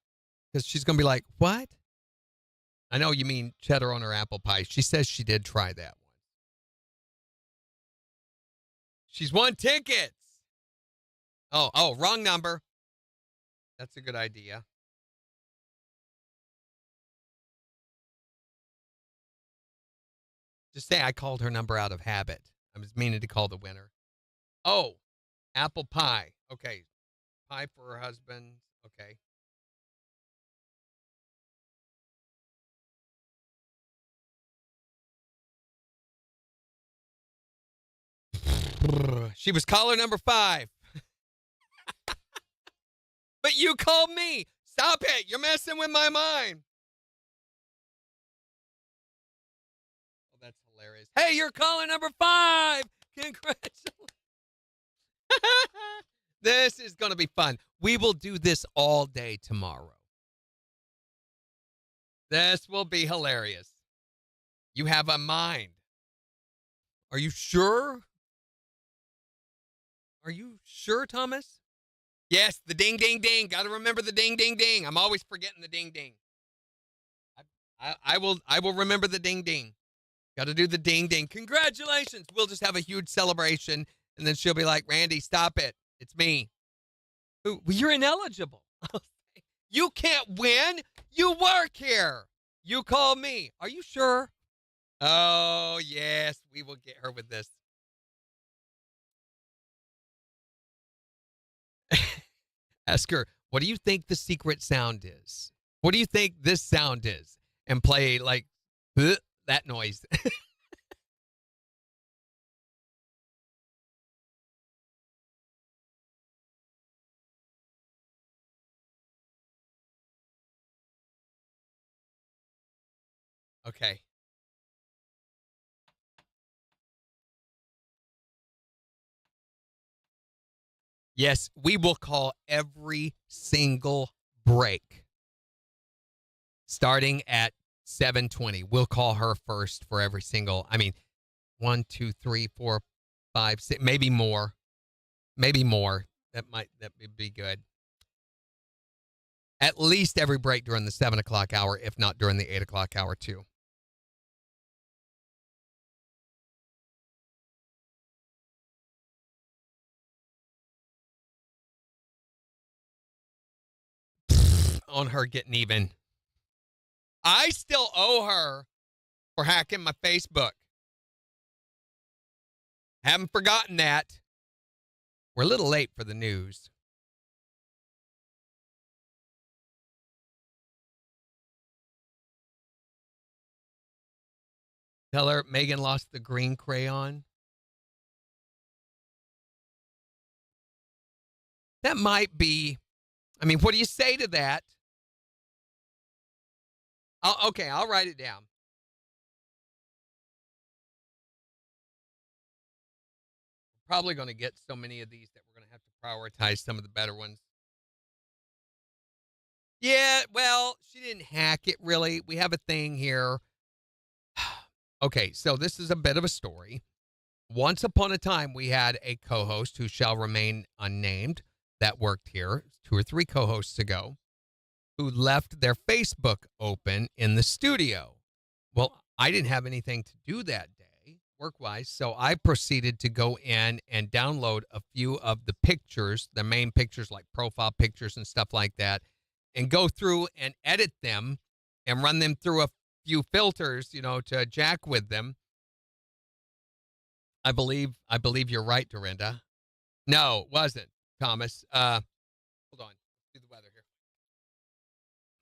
Because she's going to be like, what? I know you mean cheddar on her apple pie. She says she did try that one. She's won tickets. Oh, wrong number. That's a good idea. Just say I called her number out of habit. I was meaning to call the winner. Oh, apple pie. Okay. Pie for her husband. Okay. She was caller number 5. But you called me. Stop it. You're messing with my mind. Oh, that's hilarious. Hey, you're caller number 5. Congratulations. This is going to be fun. We will do this all day tomorrow. This will be hilarious. You have a mind. Are you sure? Are you sure, Thomas? Yes, the ding, ding, ding. Got to remember the ding, ding, ding. I'm always forgetting the ding, ding. I will remember the ding, ding. Got to do the ding, ding. Congratulations. We'll just have a huge celebration, and then she'll be like, Randy, stop it. It's me. Ooh, well, you're ineligible. You can't win. You work here. You call me. Are you sure? Oh, yes. We will get her with this. Ask her, what do you think the secret sound is? What do you think this sound is? And play like that noise. Okay. Yes, we will call every single break. Starting at 7:20. We'll call her first for every single. I mean, 1, 2, 3, 4, 5, 6, maybe more. Maybe more. That would be good. At least every break during the 7 o'clock hour, if not during the 8 o'clock hour, too. On her getting even. I still owe her for hacking my Facebook. Haven't forgotten that. We're a little late for the news. Tell her Megan lost the green crayon. That might be, I mean, what do you say to that? Okay, I'll write it down. Probably going to get so many of these that we're going to have to prioritize some of the better ones. Yeah, well, she didn't hack it really. We have a thing here. Okay, so this is a bit of a story. Once upon a time, we had a co-host who shall remain unnamed that worked here 2 or 3 co-hosts ago who left their Facebook open in the studio. Well, I didn't have anything to do that day, work-wise, so I proceeded to go in and download a few of the pictures, the main pictures like profile pictures and stuff like that, and go through and edit them and run them through a few filters, to jack with them. I believe you're right, Dorinda. No, it wasn't, Thomas. Hold on. Do the weather here.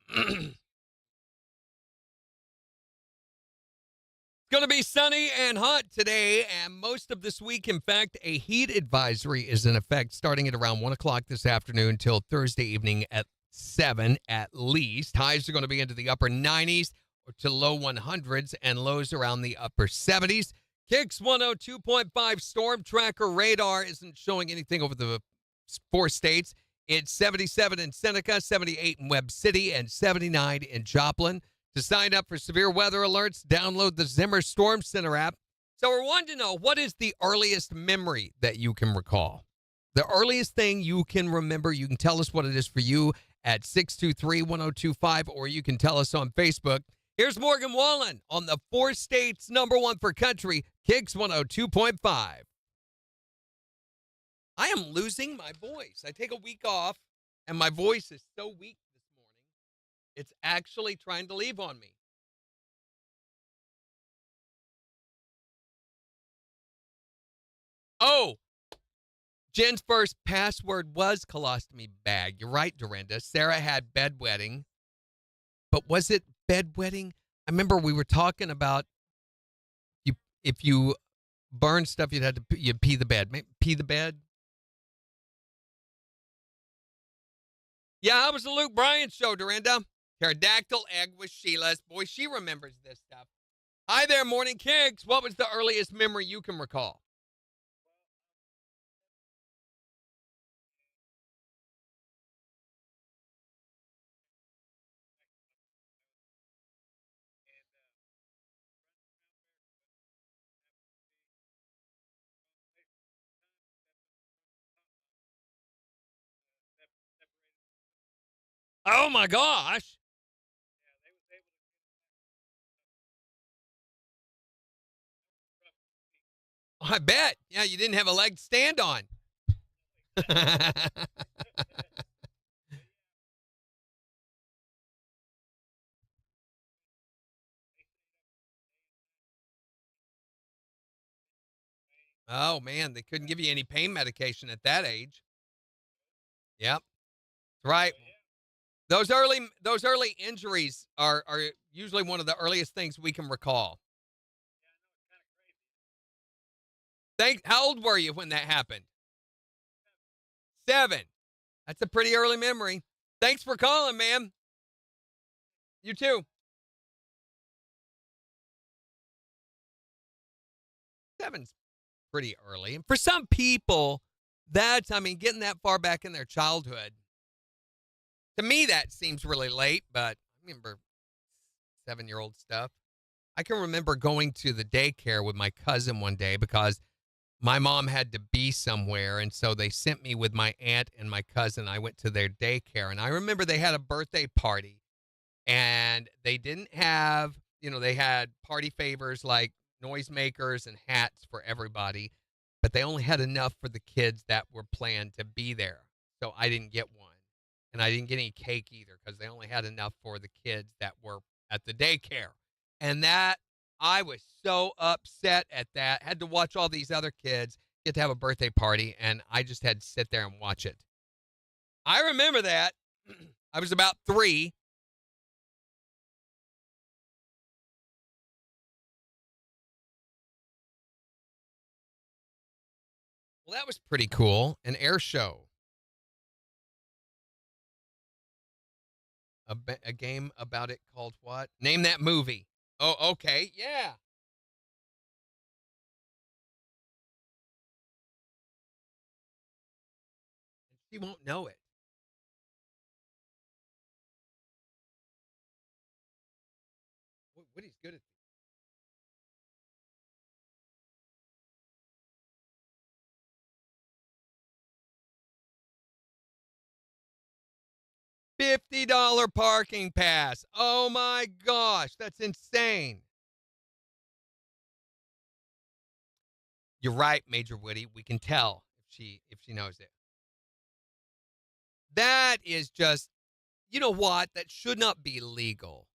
It's going to be sunny and hot today, and most of this week. In fact, a heat advisory is in effect starting at around 1 o'clock this afternoon till Thursday evening at 7 at least. Highs are going to be into the upper 90s to low 100s, and lows around the upper 70s. KIX 102.5 storm tracker radar isn't showing anything over the 4 states. It's 77 in Seneca, 78 in Webb City, and 79 in Joplin. To sign up for severe weather alerts, download the Zimmer Storm Center app. So we're wanting to know, what is the earliest memory that you can recall? The earliest thing you can remember, you can tell us what it is for you at 623-1025, or you can tell us on Facebook. Here's Morgan Wallen on the 4 states #1 for country, KIX 102.5. I am losing my voice. I take a week off, and my voice is so weak this morning. It's actually trying to leave on me. Oh, Jen's first password was colostomy bag. You're right, Dorinda. Sarah had bedwetting. But was it bedwetting? I remember we were talking about if you burn stuff, you'd pee the bed. Pee the bed? Yeah, how was the Luke Bryan show, Dorinda? Pterodactyl egg with Sheila's. Boy, she remembers this stuff. Hi there, Morning Kicks. What was the earliest memory you can recall? Oh, my gosh. I bet. Yeah, you didn't have a leg to stand on. Oh, man, they couldn't give you any pain medication at that age. Yep. Right. Those early injuries are usually one of the earliest things we can recall. How old were you when that happened? 7. That's a pretty early memory. Thanks for calling, man. You too. 7's pretty early. And for some people, getting that far back in their childhood, to me, that seems really late, but I remember 7-year-old stuff. I can remember going to the daycare with my cousin one day because my mom had to be somewhere. And so they sent me with my aunt and my cousin. I went to their daycare. And I remember they had a birthday party and they didn't have, they had party favors like noisemakers and hats for everybody, but they only had enough for the kids that were planned to be there. So I didn't get one. And I didn't get any cake either because they only had enough for the kids that were at the daycare. And that I was so upset at that. Had to watch all these other kids get to have a birthday party, and I just had to sit there and watch it. I remember that. I was about 3. Well, that was pretty cool. An air show. A game about it called what? Name that movie. Oh, okay. Yeah. She won't know it. Woody's good at $50 parking pass. Oh my gosh, that's insane. You're right, Major Woody. We can tell if she knows it. That is just, you know what? That should not be legal.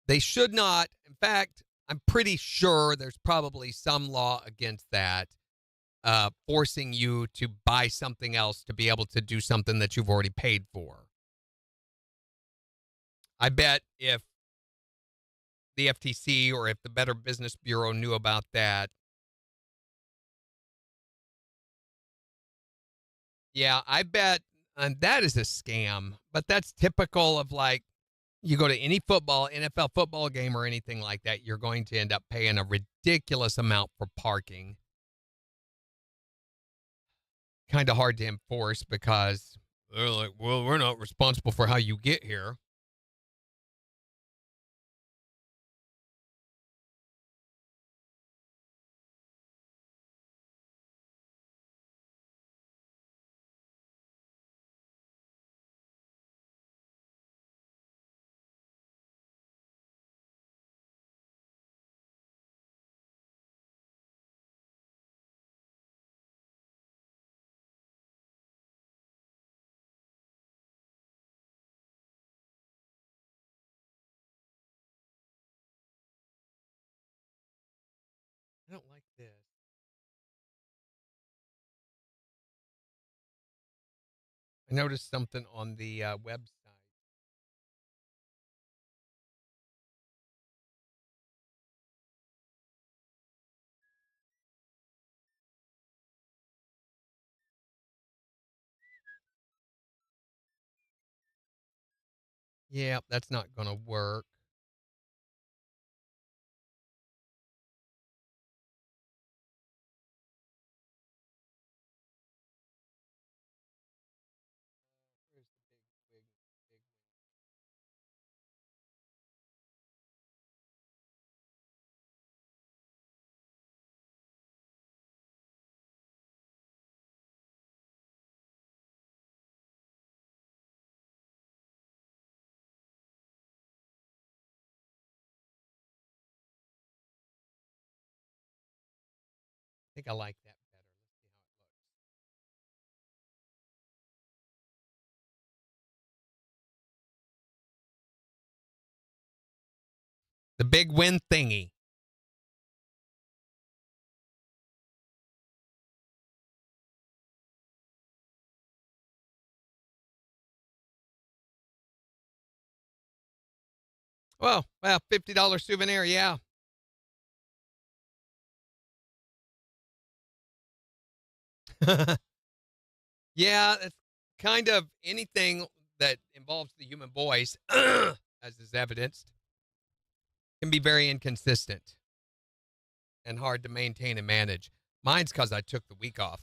They should not. In fact, I'm pretty sure there's probably some law against that, forcing you to buy something else to be able to do something that you've already paid for. I bet if the FTC or if the Better Business Bureau knew about that. Yeah, I bet that is a scam, but that's typical of like you go to any NFL football game or anything like that, you're going to end up paying a ridiculous amount for parking. Kind of hard to enforce because they're like, well, we're not responsible for how you get here. I don't like this. I noticed something on the website. Yeah, that's not going to work. Where's the big? I think I like that better. Let's see how it looks. The big win thingy. Well, $50 souvenir, yeah. Yeah, it's kind of anything that involves the human voice, as is evidenced, can be very inconsistent and hard to maintain and manage. Mine's because I took the week off.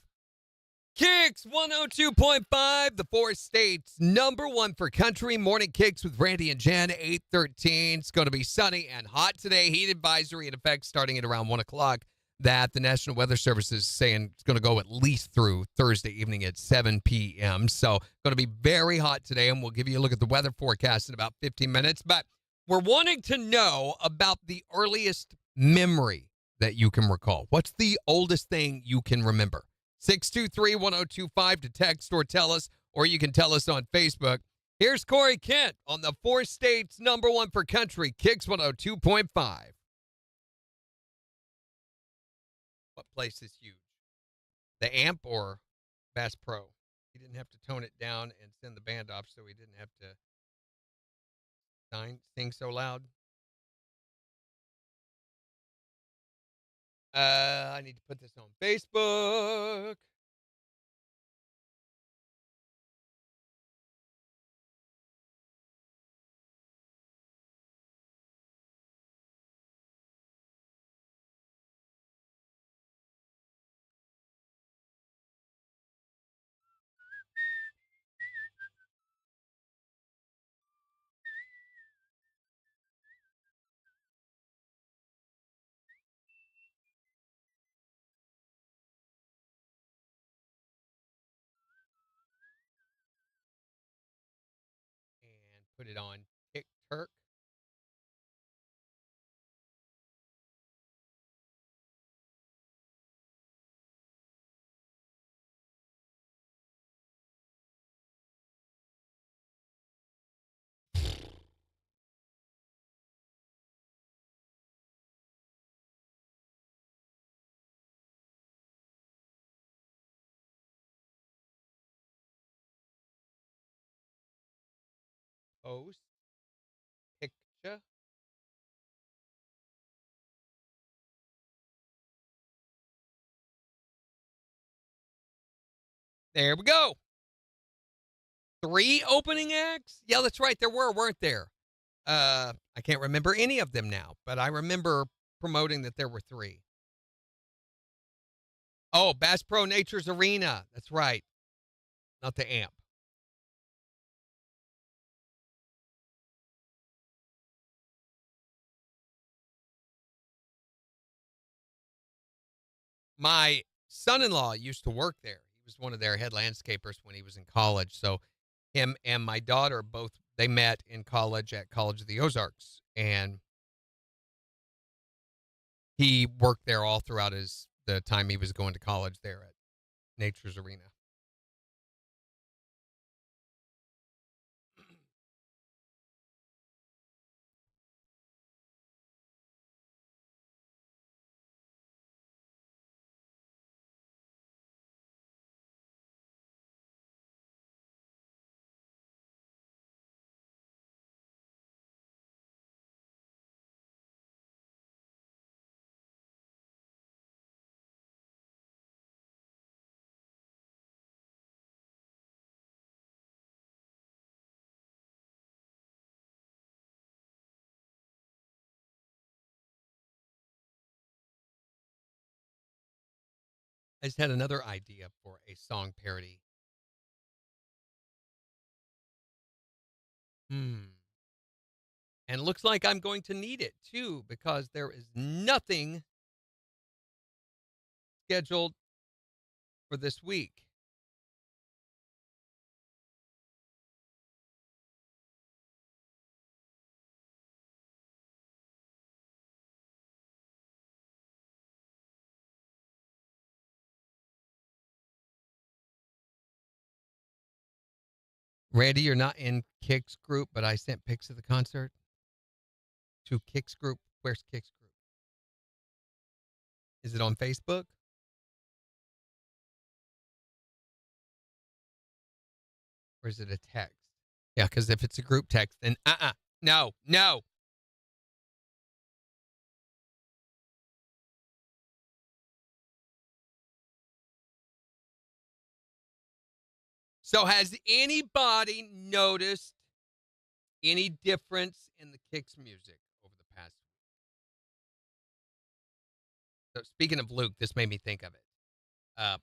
KIX 102.5, the four states number one for country. Morning KIX with Randy and Jen, 8:13. It's going to be sunny and hot today. Heat advisory in effect starting at around 1 o'clock. That the National Weather Service is saying it's going to go at least through Thursday evening at 7 p.m. So going to be very hot today, and we'll give you a look at the weather forecast in about 15 minutes. But we're wanting to know about the earliest memory that you can recall. What's the oldest thing you can remember? 623-1025 to text or tell us, or you can tell us on Facebook. Here's Corey Kent on the four states number one for country, KIX 102.5. What place is huge? The amp or Bass Pro? He didn't have to tone it down and send the band off, so he didn't have to sing so loud. I need to put this on Facebook. And put it on TikTok. Post picture. There we go. 3 opening acts? Yeah, that's right. There were, weren't there? I can't remember any of them now, but I remember promoting that there were 3. Oh, Bass Pro Nature's Arena. That's right. Not the amp. My son-in-law used to work there. He was one of their head landscapers when he was in college. So him and my daughter both, they met in college at College of the Ozarks. And he worked there all throughout the time he was going to college there at Nature's Arena. I just had another idea for a song parody. And it looks like I'm going to need it too, because there is nothing scheduled for this week. Randy, you're not in KIX group, but I sent pics of the concert to KIX group. Where's KIX group? Is it on Facebook? Or is it a text? Yeah, because if it's a group text, then no. So has anybody noticed any difference in the KIX music over the past week? So speaking of Luke, this made me think of it.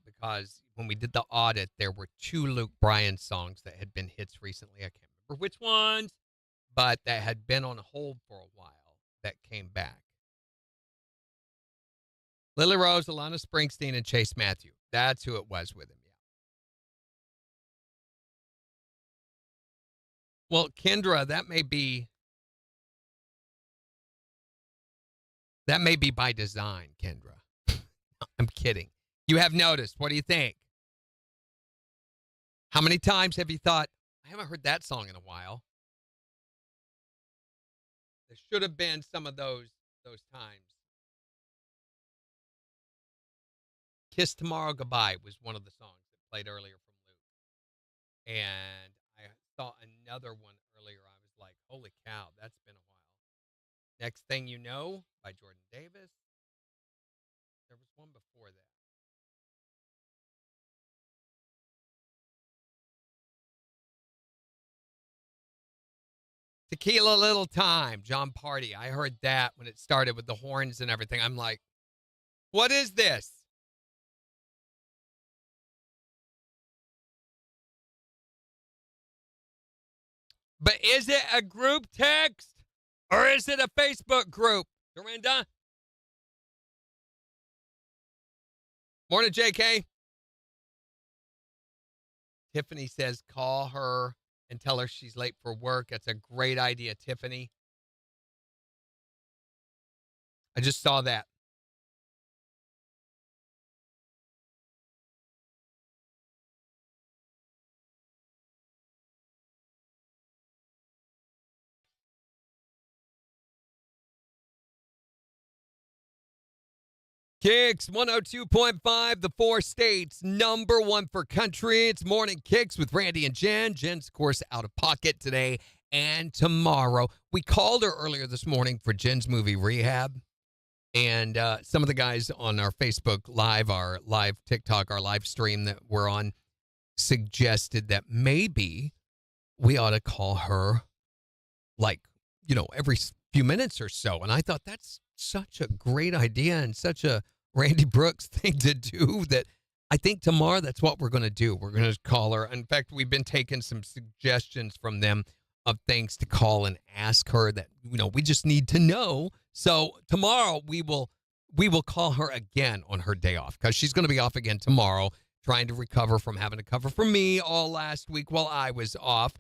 because when we did the audit, there were 2 Luke Bryan songs that had been hits recently. I can't remember which ones, but that had been on hold for a while that came back. Lily Rose, Alana Springsteen, and Chase Matthew. That's who it was with him, yeah. Well, Kendra, that may be by design, Kendra. I'm kidding. You have noticed. What do you think? How many times have you thought, I haven't heard that song in a while? There should have been some of those times. Kiss Tomorrow Goodbye was one of the songs that played earlier from Luke. And I saw another one earlier. I was like, holy cow, that's been a while. Next Thing You Know by Jordan Davis. There was one before that. Tequila Little Time, John Party. I heard that when it started with the horns and everything. I'm like, what is this? But is it a group text or is it a Facebook group? Dorinda? Morning, JK. Tiffany says call her and tell her she's late for work. That's a great idea, Tiffany. I just saw that. KIX 102.5, the 4 states, number 1 for country. It's Morning KIX with Randy and Jen. Jen's, of course, out of pocket today and tomorrow. We called her earlier this morning for Jen's movie Rehab. And some of the guys on our Facebook Live, our live TikTok, our live stream that we're on, suggested that maybe we ought to call her every few minutes or so. And I thought that's such a great idea and such a Randy Brooks thing to do that I think tomorrow that's what we're going to do. We're going to call her. In fact, we've been taking some suggestions from them of things to call and ask her that, we just need to know. So tomorrow we will call her again on her day off because she's going to be off again tomorrow, trying to recover from having to cover for me all last week while I was off.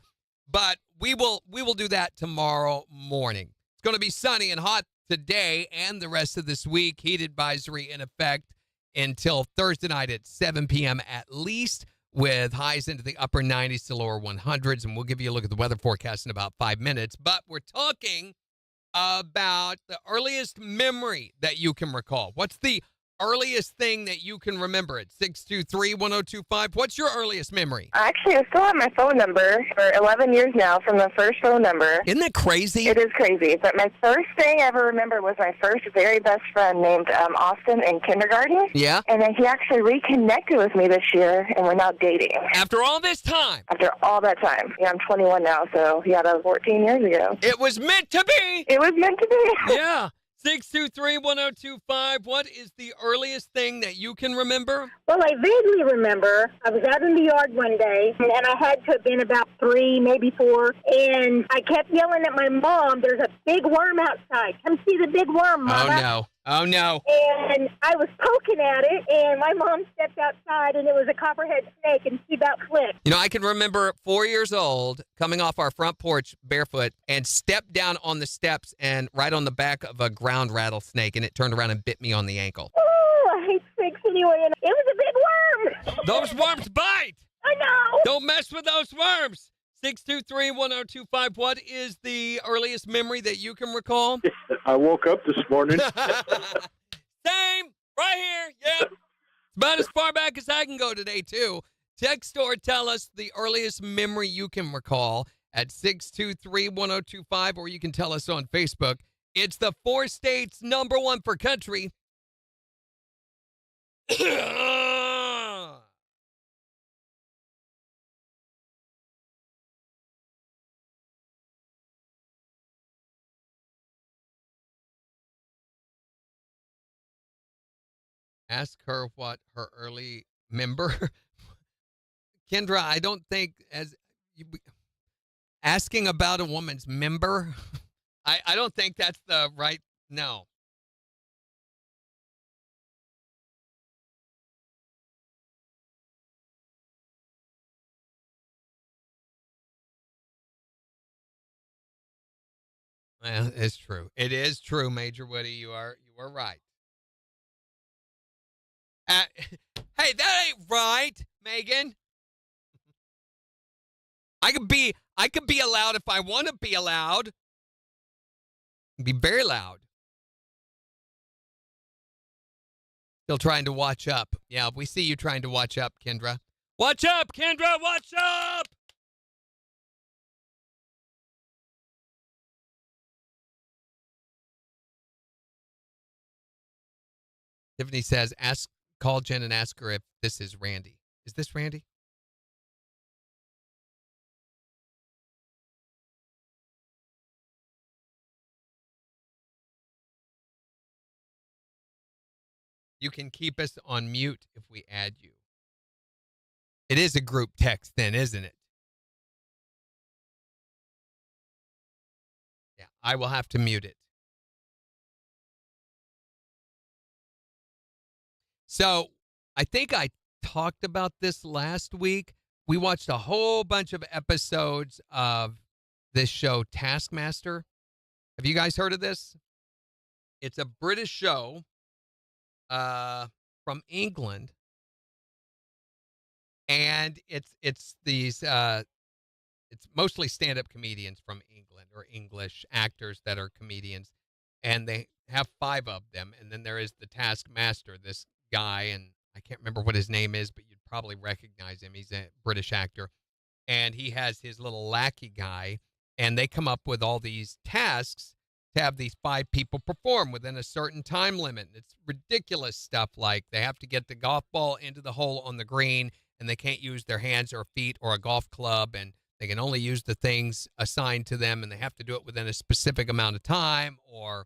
But we will do that tomorrow morning. It's going to be sunny and hot today and the rest of this week. Heat advisory in effect until Thursday night at 7 p.m. at least, with highs into the upper 90s to lower 100s. And we'll give you a look at the weather forecast in about 5 minutes. But we're talking about the earliest memory that you can recall. What's the earliest thing that you can remember at 623-1025? What's your earliest memory? Actually, I still have my phone number for 11 years now from the first phone number. Isn't that crazy? It is crazy. But my first thing I ever remember was my first very best friend named Austin in kindergarten. Yeah? And then he actually reconnected with me this year, and we're now dating. After all this time? After all that time. Yeah, I'm 21 now, so yeah, that was 14 years ago. It was meant to be! It was meant to be. Yeah. 623-1025. What is the earliest thing that you can remember? Well, I vaguely remember I was out in the yard one day, and I had to have been about 3, maybe 4, and I kept yelling at my mom, there's a big worm outside. Come see the big worm, Mama. Oh, no. And I was poking at it, and my mom stepped outside, and it was a copperhead snake, and she about flipped. I can remember 4 years old coming off our front porch barefoot and stepped down on the steps and right on the back of a ground rattlesnake, and it turned around and bit me on the ankle. Oh, I hate snakes anyway, and it was a big worm. Those worms bite. I know. Don't mess with those worms. 623-1025. What is the earliest memory that you can recall? I woke up this morning. Same. Right here. Yep. It's about as far back as I can go today, too. Text or tell us the earliest memory you can recall at 623-1025, or you can tell us on Facebook. It's the 4 states, number 1 for country. Ask her what her early member. Kendra, I don't think as you, asking about a woman's member. I don't think that's the right. No. Well, it's true. It is true, Major Woody. You are right. Uh, hey, that ain't right, Megan. I could be allowed if I want to be allowed. Be very loud. Still trying to watch up. Yeah, we see you trying to watch up, Kendra. Watch up, Kendra. Watch up. Tiffany says, call Jen and ask her if this is Randy. Is this Randy? You can keep us on mute if we add you. It is a group text then, isn't it? Yeah, I will have to mute it. So I think I talked about this last week. We watched a whole bunch of episodes of this show, Taskmaster. Have you guys heard of this? It's a British show from England. And it's these it's mostly stand-up comedians from England or English actors that are comedians, and they have 5 of them. And then there is the Taskmaster, this guy, and I can't remember what his name is, but you'd probably recognize him. He's a British actor, and he has his little lackey guy, and they come up with all these tasks to have these 5 people perform within a certain time limit. It's ridiculous stuff, like they have to get the golf ball into the hole on the green, and they can't use their hands or feet or a golf club, and they can only use the things assigned to them, and they have to do it within a specific amount of time. Or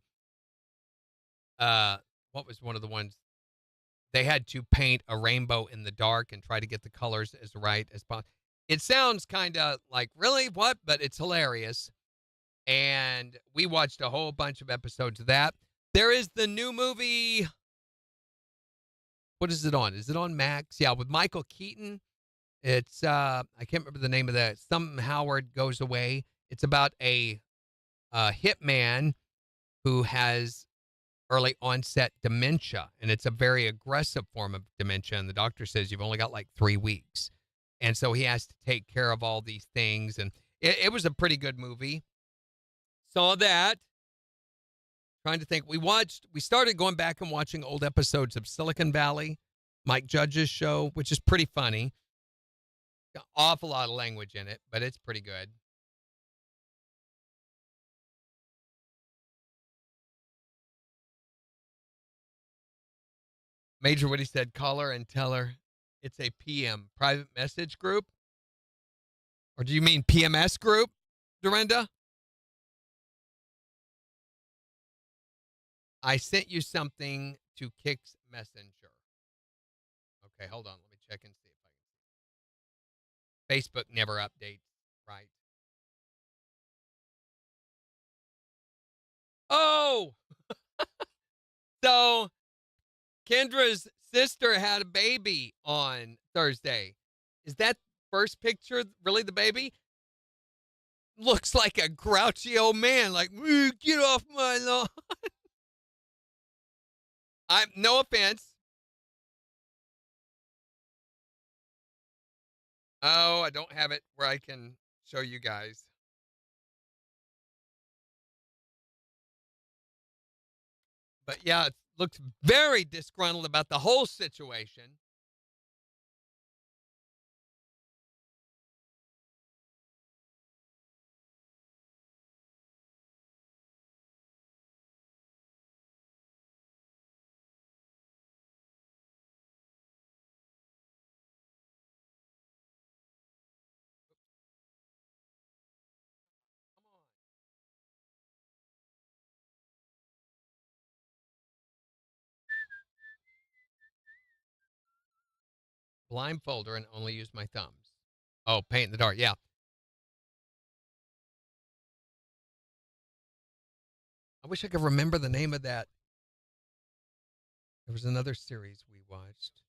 what was one of the ones? They had to paint a rainbow in the dark and try to get the colors as right as possible. It sounds kind of like, really, what? But it's hilarious. And we watched a whole bunch of episodes of that. There is the new movie. What is it on? Is it on Max? Yeah, with Michael Keaton. It's I can't remember the name of that. Something Howard Goes Away. It's about a hitman who has early onset dementia, and it's a very aggressive form of dementia. And the doctor says you've only got like 3 weeks, and so he has to take care of all these things. And it was a pretty good movie. Saw that. Trying to think. We started going back and watching old episodes of Silicon Valley, Mike Judge's show, which is pretty funny. Got an awful lot of language in it, but it's pretty good. Major Woody said, call her and tell her it's a PM, private message group. Or do you mean PMS group, Dorinda? I sent you something to KIX Messenger. Okay, hold on. Let me check and see if I can. Facebook never updates, right? Oh, so Kendra's sister had a baby on Thursday. Is that first picture really the baby? Looks like a grouchy old man, like, get off my lawn. I'm no offense. Oh, I don't have it where I can show you guys. But yeah, it looks very disgruntled about the whole situation. blindfolder and only use my thumbs. Oh, paint in the dark. Yeah. I wish I could remember the name of that. There was another series we watched.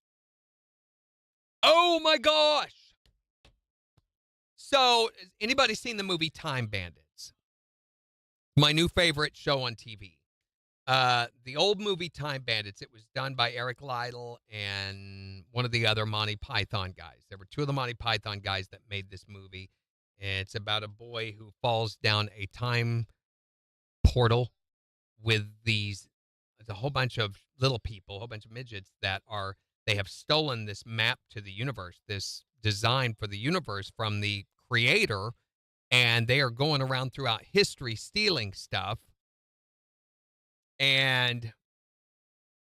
Oh my gosh! So, has anybody seen the movie Time Bandits? My new favorite show on TV. The old movie Time Bandits. It was done by Eric Liddell and one of the other Monty Python guys. There were two of the Monty Python guys that made this movie. It's about a boy who falls down a time portal with a whole bunch of little people, a whole bunch of midgets they have stolen this map to the universe, this design for the universe from the creator, and they are going around throughout history stealing stuff. And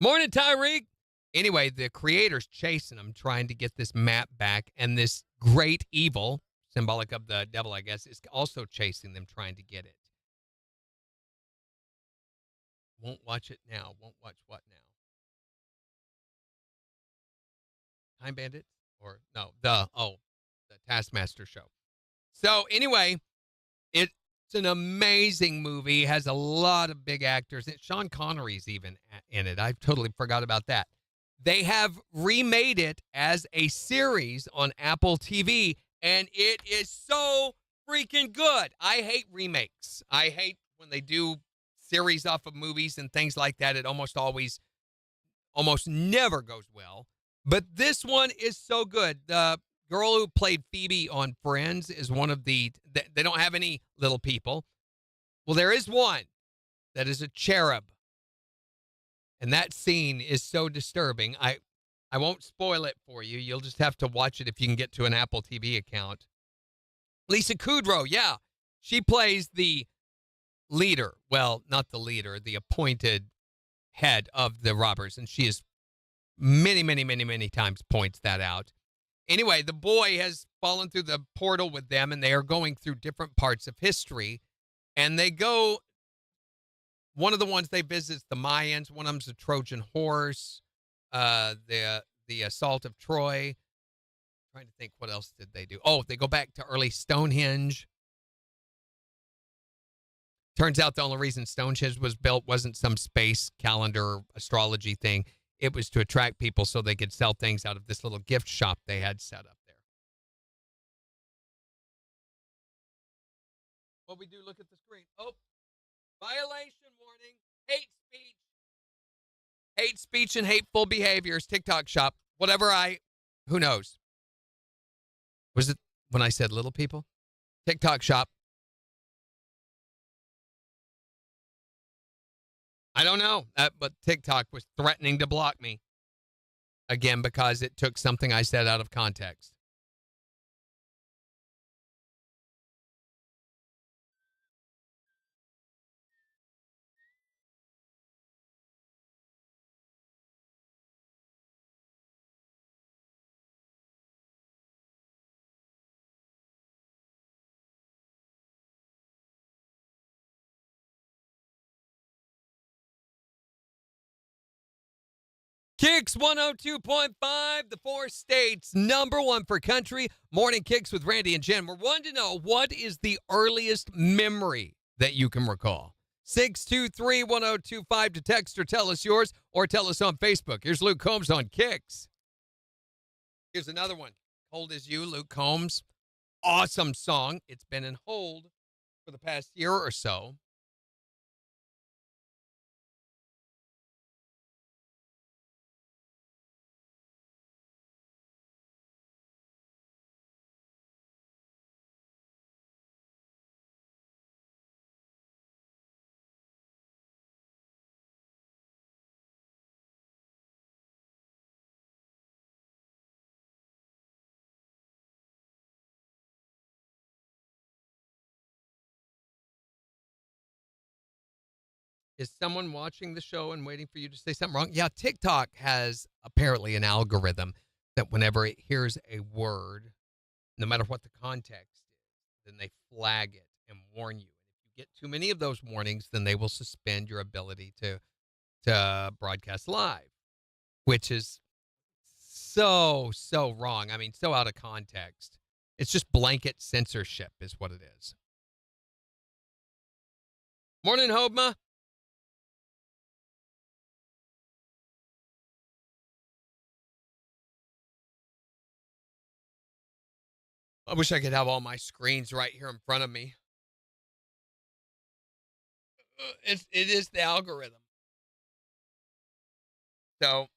morning, Tyreek. Anyway, the creator's chasing them, trying to get this map back, and this great evil, symbolic of the devil, I guess, is also chasing them, trying to get it. Won't watch it now. Won't watch what now? Time Bandit? Or no, the Taskmaster show. So anyway, it's an amazing movie. It has a lot of big actors. Sean Connery's even in it. I totally forgot about that. They have remade it as a series on Apple TV, and it is so freaking good. I hate remakes. I hate when they do series off of movies and things like that. It almost never goes well. But this one is so good. The girl who played Phoebe on Friends is one of they don't have any little people. Well, there is one that is a cherub. And that scene is so disturbing. I won't spoil it for you. You'll just have to watch it if you can get to an Apple TV account. Lisa Kudrow, yeah. She plays the leader. Well, not the leader, the appointed head of the robbers. And she is many times points that out. Anyway, the boy has fallen through the portal with them, and they are going through different parts of history. And they go, one of the ones they visit is the Mayans. One of them's the Trojan horse, the assault of Troy. I'm trying to think, what else did they do? Oh, they go back to early Stonehenge. Turns out the only reason Stonehenge was built wasn't some space calendar astrology thing. It was to attract people so they could sell things out of this little gift shop they had set up there. What we do, look at the screen. Oh, violation warning, hate speech. Hate speech and hateful behaviors, TikTok shop, who knows? Was it when I said little people? TikTok shop. I don't know, but TikTok was threatening to block me. Again, because it took something I said out of context. KIX 102.5, the four states, #1 for country. Morning KIX with Randy and Jen. We're wanting to know, what is the earliest memory that you can recall? 623-1025 to text or tell us yours, or tell us on Facebook. Here's Luke Combs on KIX. Here's another one. Cold as You, Luke Combs. Awesome song. It's been in hold for the past year or so. Is someone watching the show and waiting for you to say something wrong? Yeah, TikTok has apparently an algorithm that whenever it hears a word, no matter what the context is, then they flag it and warn you. And if you get too many of those warnings, then they will suspend your ability to broadcast live, which is so wrong. I mean, so out of context. It's just blanket censorship is what it is. Morning, Hobma. I wish I could have all my screens right here in front of me. It is the algorithm. So,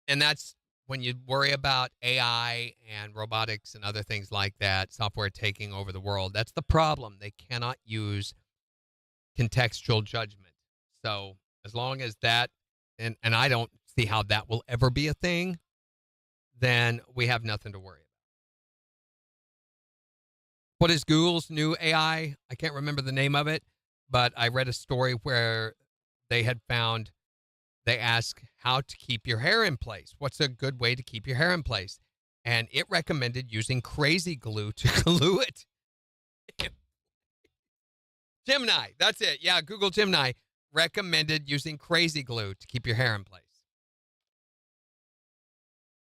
and that's when you worry about AI and robotics and other things like that, software taking over the world. That's the problem. They cannot use contextual judgment. So, as long as that, and I don't see how that will ever be a thing, then we have nothing to worry about. What is Google's new AI? I can't remember the name of it, but I read a story where they had found, they ask how to keep your hair in place. What's a good way to keep your hair in place? And it recommended using crazy glue to glue it. Gemini, that's it. Yeah, Google Gemini recommended using crazy glue to keep your hair in place.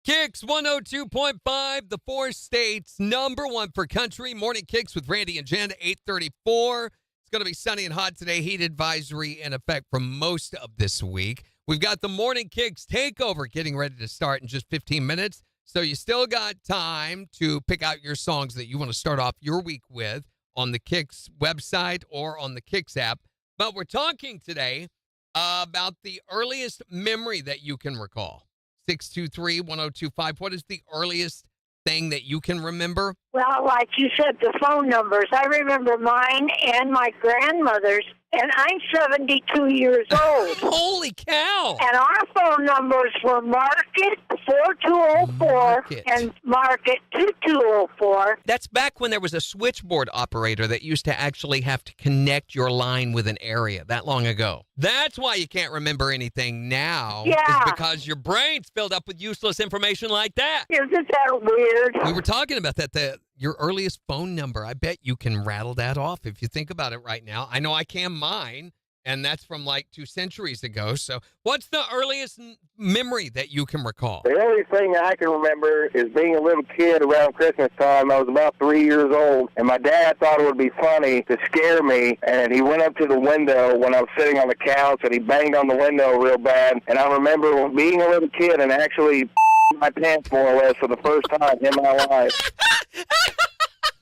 KIX 102.5, the 4 states, number 1 for country. Morning KIX with Randy and Jen, 8:34. It's going to be sunny and hot today. Heat advisory in effect for most of this week. We've got the Morning KIX takeover getting ready to start in just 15 minutes. So you still got time to pick out your songs that you want to start off your week with on the KIX website or on the KIX app. But we're talking today about the earliest memory that you can recall. 623-1025. What is the earliest thing that you can remember? Well, like you said, the phone numbers. I remember mine and my grandmother's, and I'm 72 years old. Holy cow! And our phone numbers were Market 4204 and Market 2204. That's back when there was a switchboard operator that used to actually have to connect your line with an area that long ago. That's why you can't remember anything now. Yeah. Is because your brain's filled up with useless information like that. Isn't that weird? We were talking about that, your earliest phone number. I bet you can rattle that off if you think about it right now. I know I can mine, and that's from like 2 centuries ago. So what's the earliest memory that you can recall? The only thing I can remember is being a little kid around Christmas time. I was about 3 years old, and my dad thought it would be funny to scare me, and he went up to the window when I was sitting on the couch, and he banged on the window real bad. And I remember being a little kid and actually my pants more or less for the first time in my life.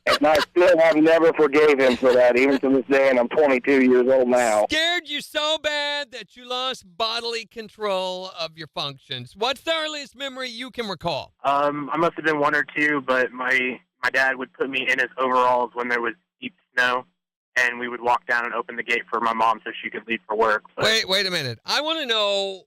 And I still have never forgave him for that, even to this day, and I'm 22 years old now. Scared you so bad that you lost bodily control of your functions. What's the earliest memory you can recall? I must have been 1 or 2, but my dad would put me in his overalls when there was deep snow, and we would walk down and open the gate for my mom so she could leave for work. But Wait a minute. I want to know,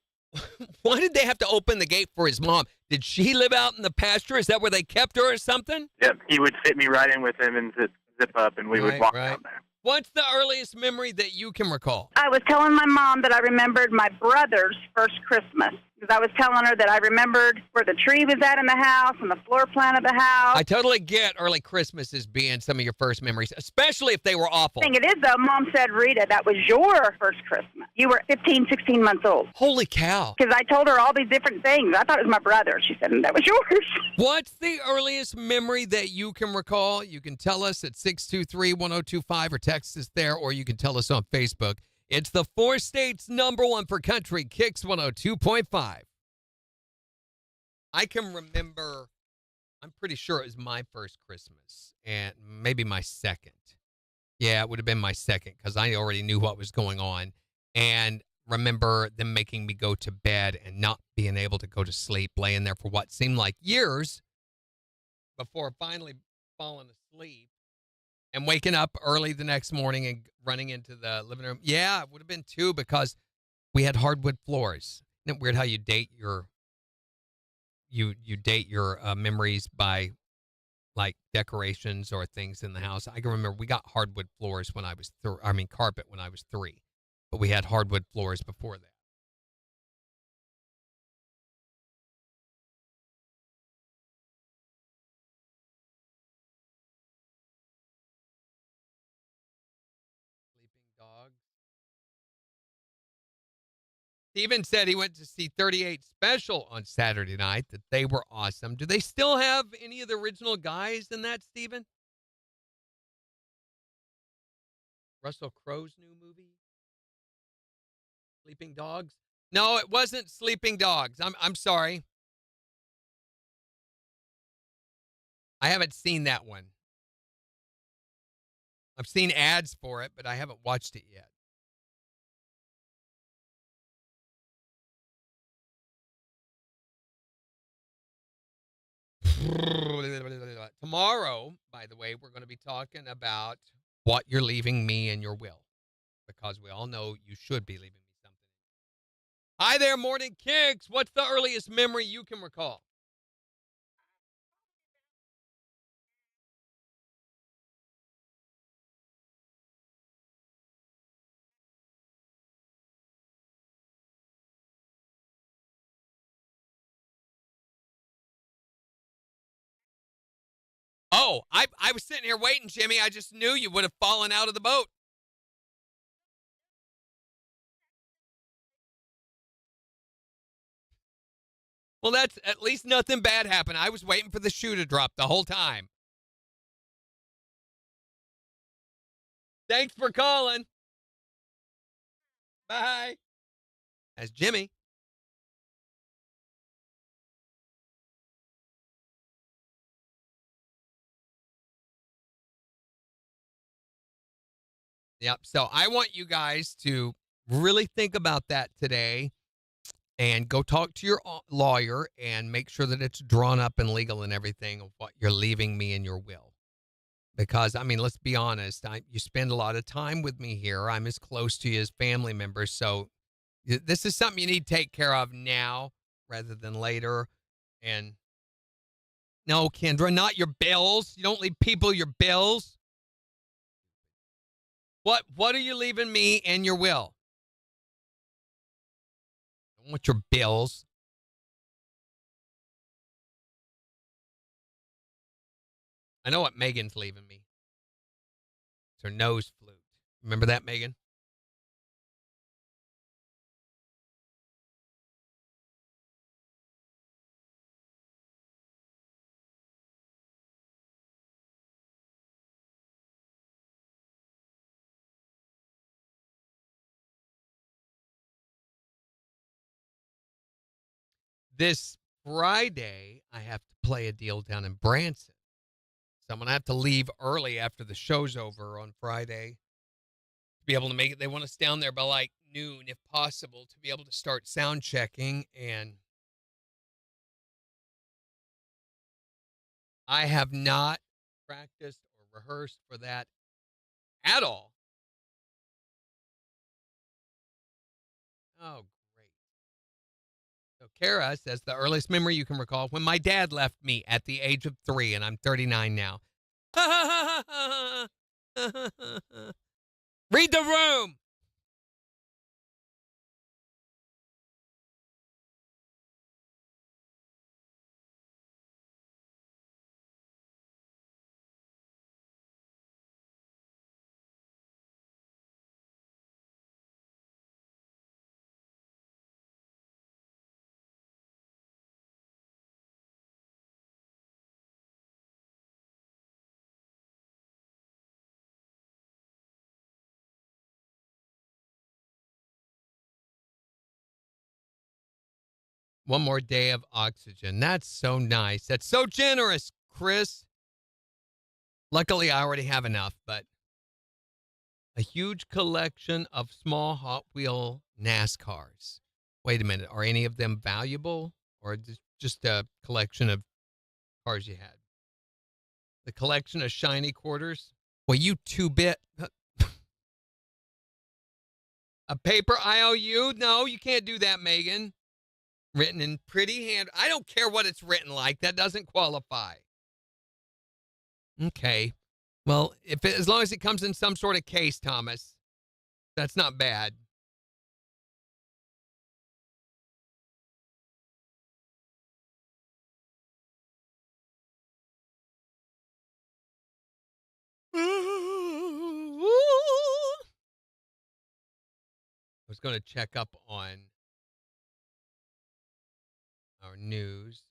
why did they have to open the gate for his mom? Did she live out in the pasture? Is that where they kept her or something? Yep, he would fit me right in with him and zip up, and we would walk down there. What's the earliest memory that you can recall? I was telling my mom that I remembered my brother's first Christmas. Because I was telling her that I remembered where the tree was at in the house and the floor plan of the house. I totally get early Christmas as being some of your first memories, especially if they were awful. I think it is, though. Mom said, Rita, that was your first Christmas. You were 15, 16 months old. Holy cow. Because I told her all these different things. I thought it was my brother. She said, and that was yours. What's the earliest memory that you can recall? You can tell us at 623-1025 or text us there, or you can tell us on Facebook. It's the 4 states number 1 for country, KIX 102.5. I can remember, I'm pretty sure it was my first Christmas and maybe my second. Yeah, it would have been my second because I already knew what was going on. And remember them making me go to bed and not being able to go to sleep, laying there for what seemed like years before finally falling asleep and waking up early the next morning and running into the living room. Yeah, it would have been 2 because we had hardwood floors. Isn't it weird how you date your memories by like decorations or things in the house? I can remember we got hardwood floors when I was carpet when I was 3, but we had hardwood floors before that. Sleeping dogs. Steven said he went to see 38 Special on Saturday night, that they were awesome. Do they still have any of the original guys in that, Steven? Russell Crowe's new movie? Sleeping Dogs? No, it wasn't Sleeping Dogs. I'm sorry. I haven't seen that one. I've seen ads for it, but I haven't watched it yet. Tomorrow, by the way, we're going to be talking about what you're leaving me in your will, because we all know you should be leaving me something. Hi there, Morning Kicks. What's the earliest memory you can recall? Oh, I was sitting here waiting, Jimmy. I just knew you would have fallen out of the boat. Well, that's at least nothing bad happened. I was waiting for the shoe to drop the whole time. Thanks for calling. Bye. That's Jimmy. Yep. So I want you guys to really think about that today and go talk to your lawyer and make sure that it's drawn up and legal and everything of what you're leaving me in your will. Because, I mean, let's be honest, you spend a lot of time with me here. I'm as close to you as family members. So this is something you need to take care of now rather than later. And no, Kendra, not your bills. You don't leave people your bills. What are you leaving me in your will? I don't want your bills. I know what Megan's leaving me. It's her nose flute. Remember that, Megan? This Friday, I have to play a deal down in Branson. So I'm going to have to leave early after the show's over on Friday to be able to make it. They want us down there by like noon, if possible, to be able to start sound checking. And I have not practiced or rehearsed for that at all. Oh, great. So Kara says the earliest memory you can recall when my dad left me at the age of 3, and I'm 39 now. Read the room. One more day of oxygen. That's so nice. That's so generous, Chris. Luckily, I already have enough, but a huge collection of small Hot Wheel NASCARs. Wait a minute. Are any of them valuable or just a collection of cars you had? The collection of shiny quarters? Well, you 2-bit. A paper IOU? No, you can't do that, Megan. Written in pretty hand. I don't care what it's written like. That doesn't qualify. Okay. Well, as long as it comes in some sort of case, Thomas, that's not bad. I was going to check up on our news.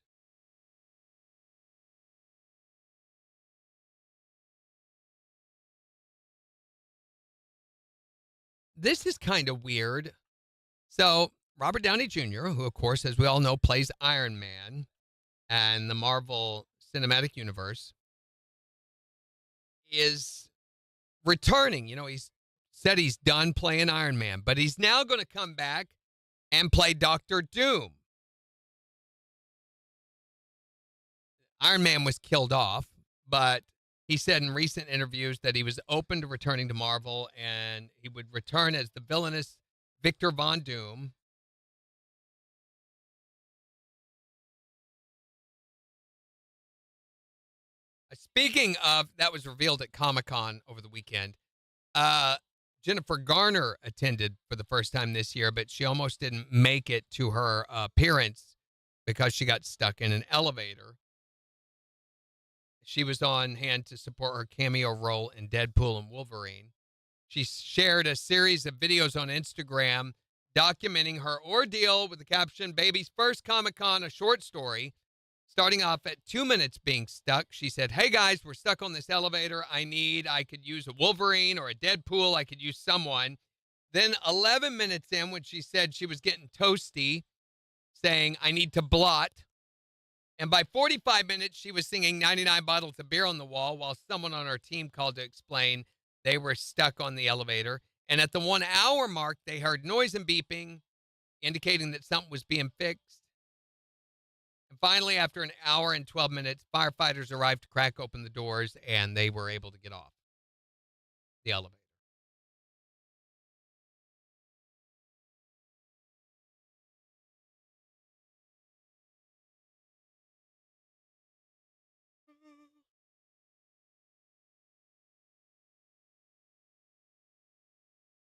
This is kind of weird. So, Robert Downey Jr., who, of course, as we all know, plays Iron Man and the Marvel Cinematic Universe, is returning. He's said he's done playing Iron Man, but he's now going to come back and play Doctor Doom. Iron Man was killed off, but he said in recent interviews that he was open to returning to Marvel and he would return as the villainous Victor Von Doom. Speaking of, that was revealed at Comic-Con over the weekend. Jennifer Garner attended for the first time this year, but she almost didn't make it to her appearance because she got stuck in an elevator. She was on hand to support her cameo role in Deadpool and Wolverine. She shared a series of videos on Instagram documenting her ordeal with the caption, "Baby's first Comic-Con, a short story." Starting off at 2 minutes being stuck, she said, "Hey guys, we're stuck on this elevator. I could use a Wolverine or a Deadpool. I could use someone." Then 11 minutes in, when she said she was getting toasty, saying, "I need to blot." And by 45 minutes, she was singing 99 Bottles of Beer on the Wall while someone on her team called to explain they were stuck on the elevator. And at the 1 hour mark, they heard noise and beeping, indicating that something was being fixed. And finally, after an hour and 12 minutes, firefighters arrived to crack open the doors, and they were able to get off the elevator.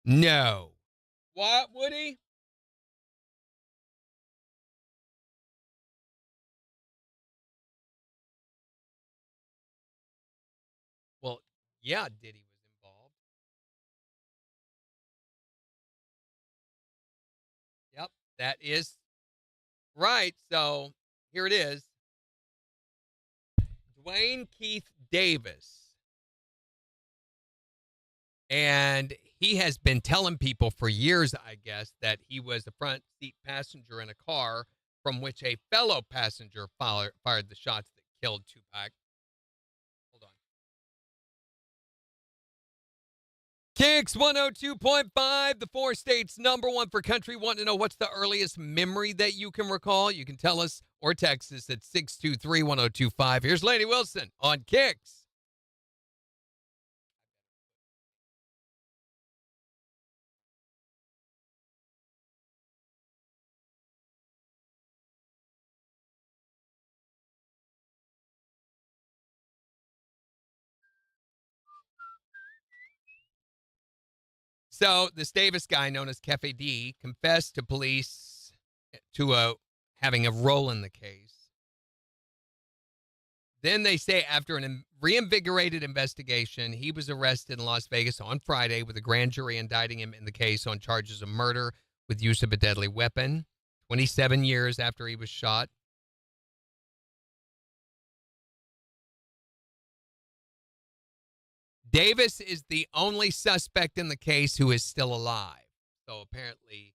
No. What, Woody? Well, yeah, Diddy was involved. Yep, that is right. So here it is. Dwayne Keith Davis. And he has been telling people for years, I guess, that he was a front seat passenger in a car from which a fellow passenger fired the shots that killed Tupac. Hold on. KIX 102.5, the 4 states #1 for country. Want to know what's the earliest memory that you can recall? You can tell us or text us at 623-1025. Here's Lady Wilson on KIX. So this Davis guy, known as Kefe D, confessed to police to having a role in the case. Then they say after a reinvigorated investigation, he was arrested in Las Vegas on Friday with a grand jury indicting him in the case on charges of murder with use of a deadly weapon, 27 years after he was shot. Davis is the only suspect in the case who is still alive. So apparently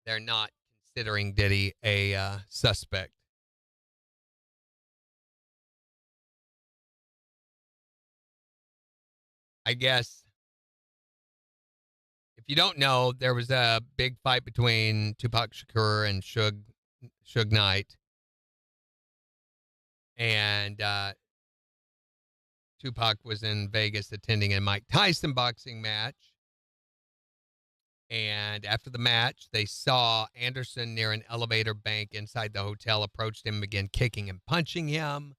they're not considering Diddy a suspect. I guess if you don't know, there was a big fight between Tupac Shakur and Suge Knight. And Tupac was in Vegas attending a Mike Tyson boxing match. And after the match, they saw Anderson near an elevator bank inside the hotel, approached him, began kicking and punching him.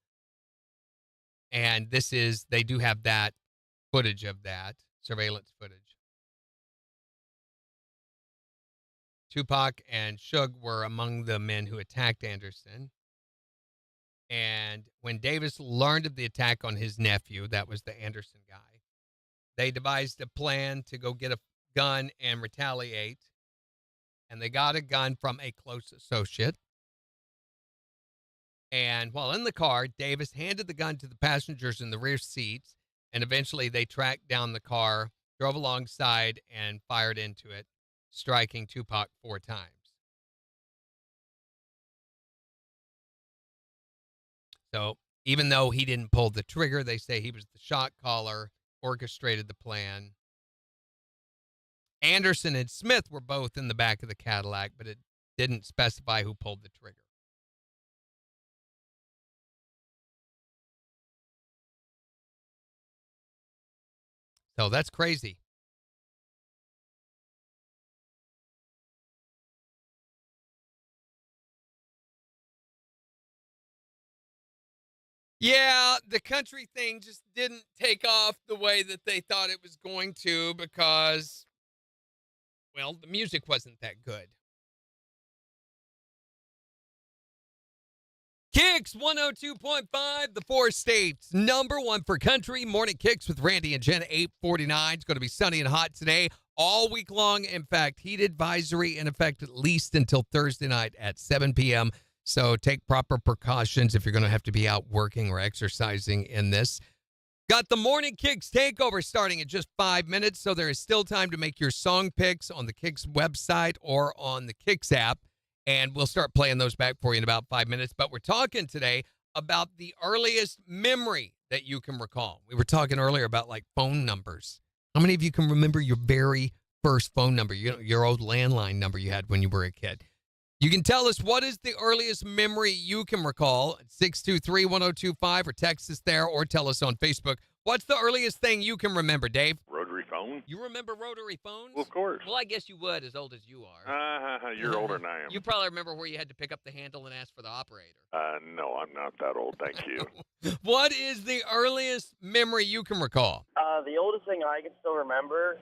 And they do have that footage of that, surveillance footage. Tupac and Suge were among the men who attacked Anderson. And when Davis learned of the attack on his nephew, that was the Anderson guy, they devised a plan to go get a gun and retaliate. And they got a gun from a close associate. And while in the car, Davis handed the gun to the passengers in the rear seats, and eventually they tracked down the car, drove alongside, and fired into it, striking Tupac 4 times. So even though he didn't pull the trigger, they say he was the shot caller, orchestrated the plan. Anderson and Smith were both in the back of the Cadillac, but it didn't specify who pulled the trigger. So that's crazy. Yeah, the country thing just didn't take off the way that they thought it was going to because, well, the music wasn't that good. KIX 102.5, the 4 states, #1 for country. Morning KIX with Randy and Jen, 8:49. It's going to be sunny and hot today all week long. In fact, heat advisory in effect at least until Thursday night at 7 p.m. So take proper precautions if you're going to have to be out working or exercising in this. Got the Morning KIX takeover starting in just 5 minutes, so there is still time to make your song picks on the KIX website or on the KIX app. And we'll start playing those back for you in about 5 minutes. But we're talking today about the earliest memory that you can recall. We were talking earlier about like phone numbers. How many of you can remember your very first phone number, your old landline number you had when you were a kid? You can tell us what is the earliest memory you can recall at 623-1025 or text us there or tell us on Facebook. What's the earliest thing you can remember, Dave? Rotary phone? You remember rotary phones? Well, of course. Well, I guess you would, as old as you are. You're older than I am. You probably remember where you had to pick up the handle and ask for the operator. No, I'm not that old, thank you. What is the earliest memory you can recall? The oldest thing I can still remember,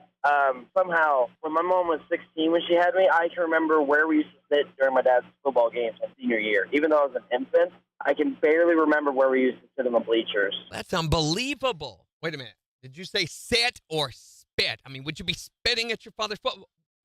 somehow, when my mom was 16 when she had me, I can remember where we used to sit during my dad's football games my senior year. Even though I was an infant, I can barely remember where we used to sit in the bleachers. That's unbelievable. Wait a minute. Did you say sit or spit? I mean, would you be spitting at your father's foot?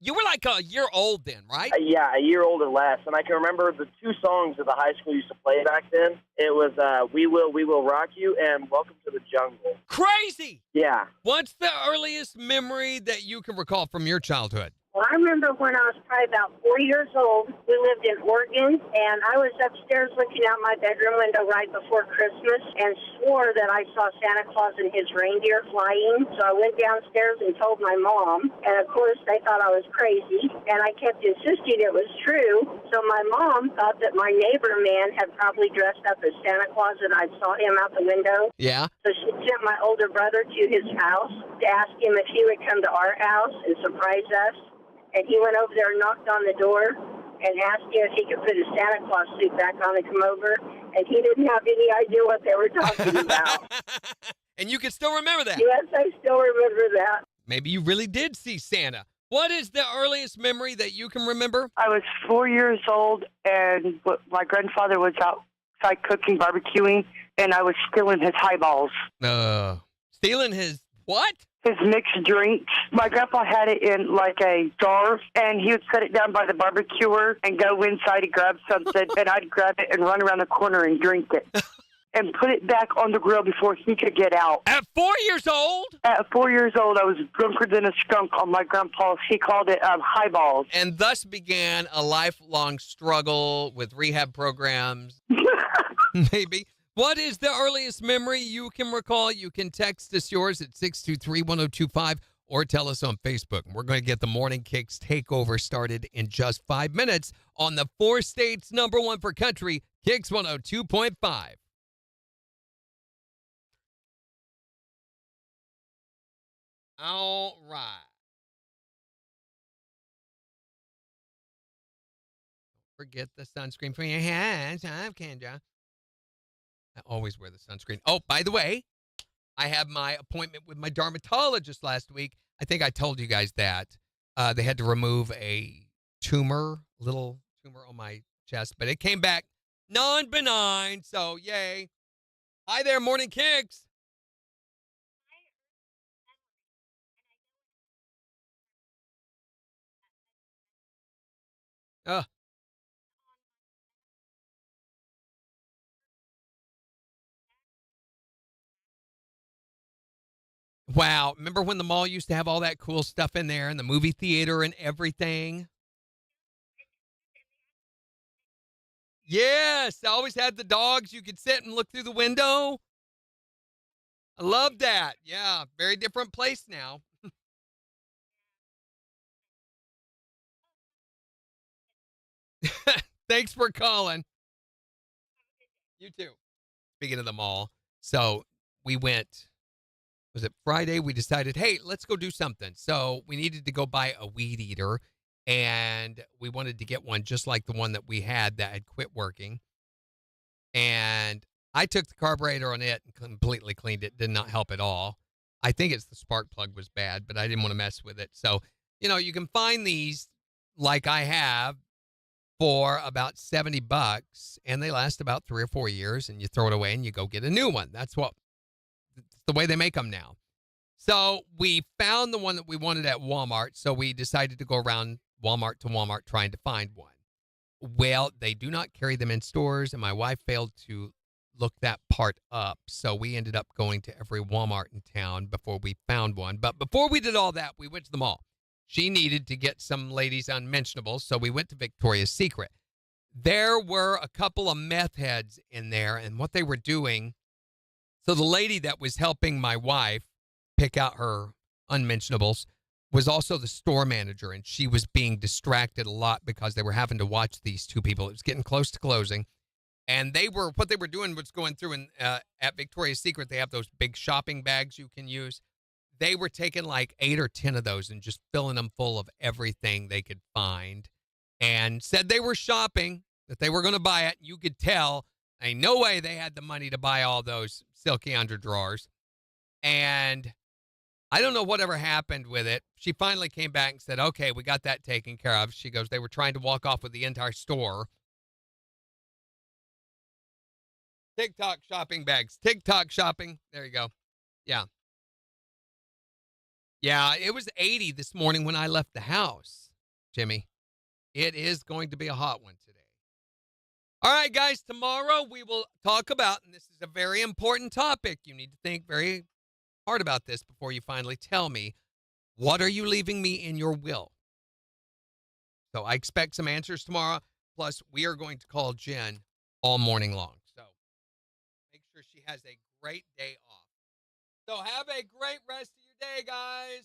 You were like a year old then, right? Yeah, a year old or less. And I can remember the 2 songs that the high school used to play back then. It was We Will Rock You and Welcome to the Jungle. Crazy! Yeah. What's the earliest memory that you can recall from your childhood? Well, I remember when I was probably about 4 years old, we lived in Oregon, and I was upstairs looking out my bedroom window right before Christmas and swore that I saw Santa Claus and his reindeer flying. So I went downstairs and told my mom, and of course they thought I was crazy, and I kept insisting it was true. So my mom thought that my neighbor man had probably dressed up as Santa Claus and I saw him out the window. Yeah. So she sent my older brother to his house to ask him if he would come to our house and surprise us. And he went over there and knocked on the door and asked him if he could put his Santa Claus suit back on and come over. And he didn't have any idea what they were talking about. And you can still remember that? Yes, I still remember that. Maybe you really did see Santa. What is the earliest memory that you can remember? I was 4 years old, and my grandfather was outside cooking, barbecuing, and I was stealing his highballs. Stealing his what? His mixed drinks. My grandpa had it in like a jar, and he would set it down by the barbecuer and go inside and grab something, and I'd grab it and run around the corner and drink it. And put it back on the grill before he could get out. At 4 years old? At 4 years old, I was drunker than a skunk on my grandpa's. He called it highballs. And thus began a lifelong struggle with rehab programs. Maybe. What is the earliest memory you can recall? You can text us yours at 623-1025 or tell us on Facebook. We're going to get the Morning KIX takeover started in just 5 minutes on the 4 states #1 for country, KIX 102.5. All right. Forget the sunscreen from your hands, Kendra. I always wear the sunscreen. Oh, by the way, I had my appointment with my dermatologist last week. I think I told you guys that. They had to remove a little tumor on my chest, but it came back non-benign, so yay. Hi there, Morning KIX. Wow. Remember when the mall used to have all that cool stuff in there and the movie theater and everything? Yes. I always had the dogs. You could sit and look through the window. I love that. Yeah. Very different place now. Thanks for calling. You too. Speaking of the mall, so we went, was it Friday? We decided, hey, let's go do something. So we needed to go buy a weed eater, and we wanted to get one just like the one that we had that had quit working. And I took the carburetor on it and completely cleaned it. Did not help at all. I think it's the spark plug was bad, but I didn't want to mess with it. So, you can find these like I have for about $70, and they last about 3 or 4 years, and you throw it away and you go get a new one. That's the way they make them now. So we found the one that we wanted at Walmart, so we decided to go around Walmart to Walmart trying to find one. Well, they do not carry them in stores, and my wife failed to look that part up, so we ended up going to every Walmart in town before we found one. But before we did all that, we went to the mall. She needed to get some ladies unmentionables, so we went to Victoria's Secret. There were a couple of meth heads in there, and what they were doing, so the lady that was helping my wife pick out her unmentionables was also the store manager, and she was being distracted a lot because they were having to watch these two people. It was getting close to closing, and what they were doing was going through, and at Victoria's Secret, they have those big shopping bags you can use. They were taking like 8 or 10 of those and just filling them full of everything they could find, and said they were shopping, that they were going to buy it. You could tell, ain't no way they had the money to buy all those silky underdrawers. And I don't know whatever happened with it. She finally came back and said, okay, we got that taken care of. She goes, they were trying to walk off with the entire store. TikTok shopping bags. TikTok shopping. There you go. Yeah. Yeah, it was 80 this morning when I left the house, Jimmy. It is going to be a hot one today. All right, guys, tomorrow we will talk about, and this is a very important topic. You need to think very hard about this before you finally tell me, what are you leaving me in your will? So I expect some answers tomorrow. Plus, we are going to call Jen all morning long. So make sure she has a great day off. So have a great rest of your day, guys.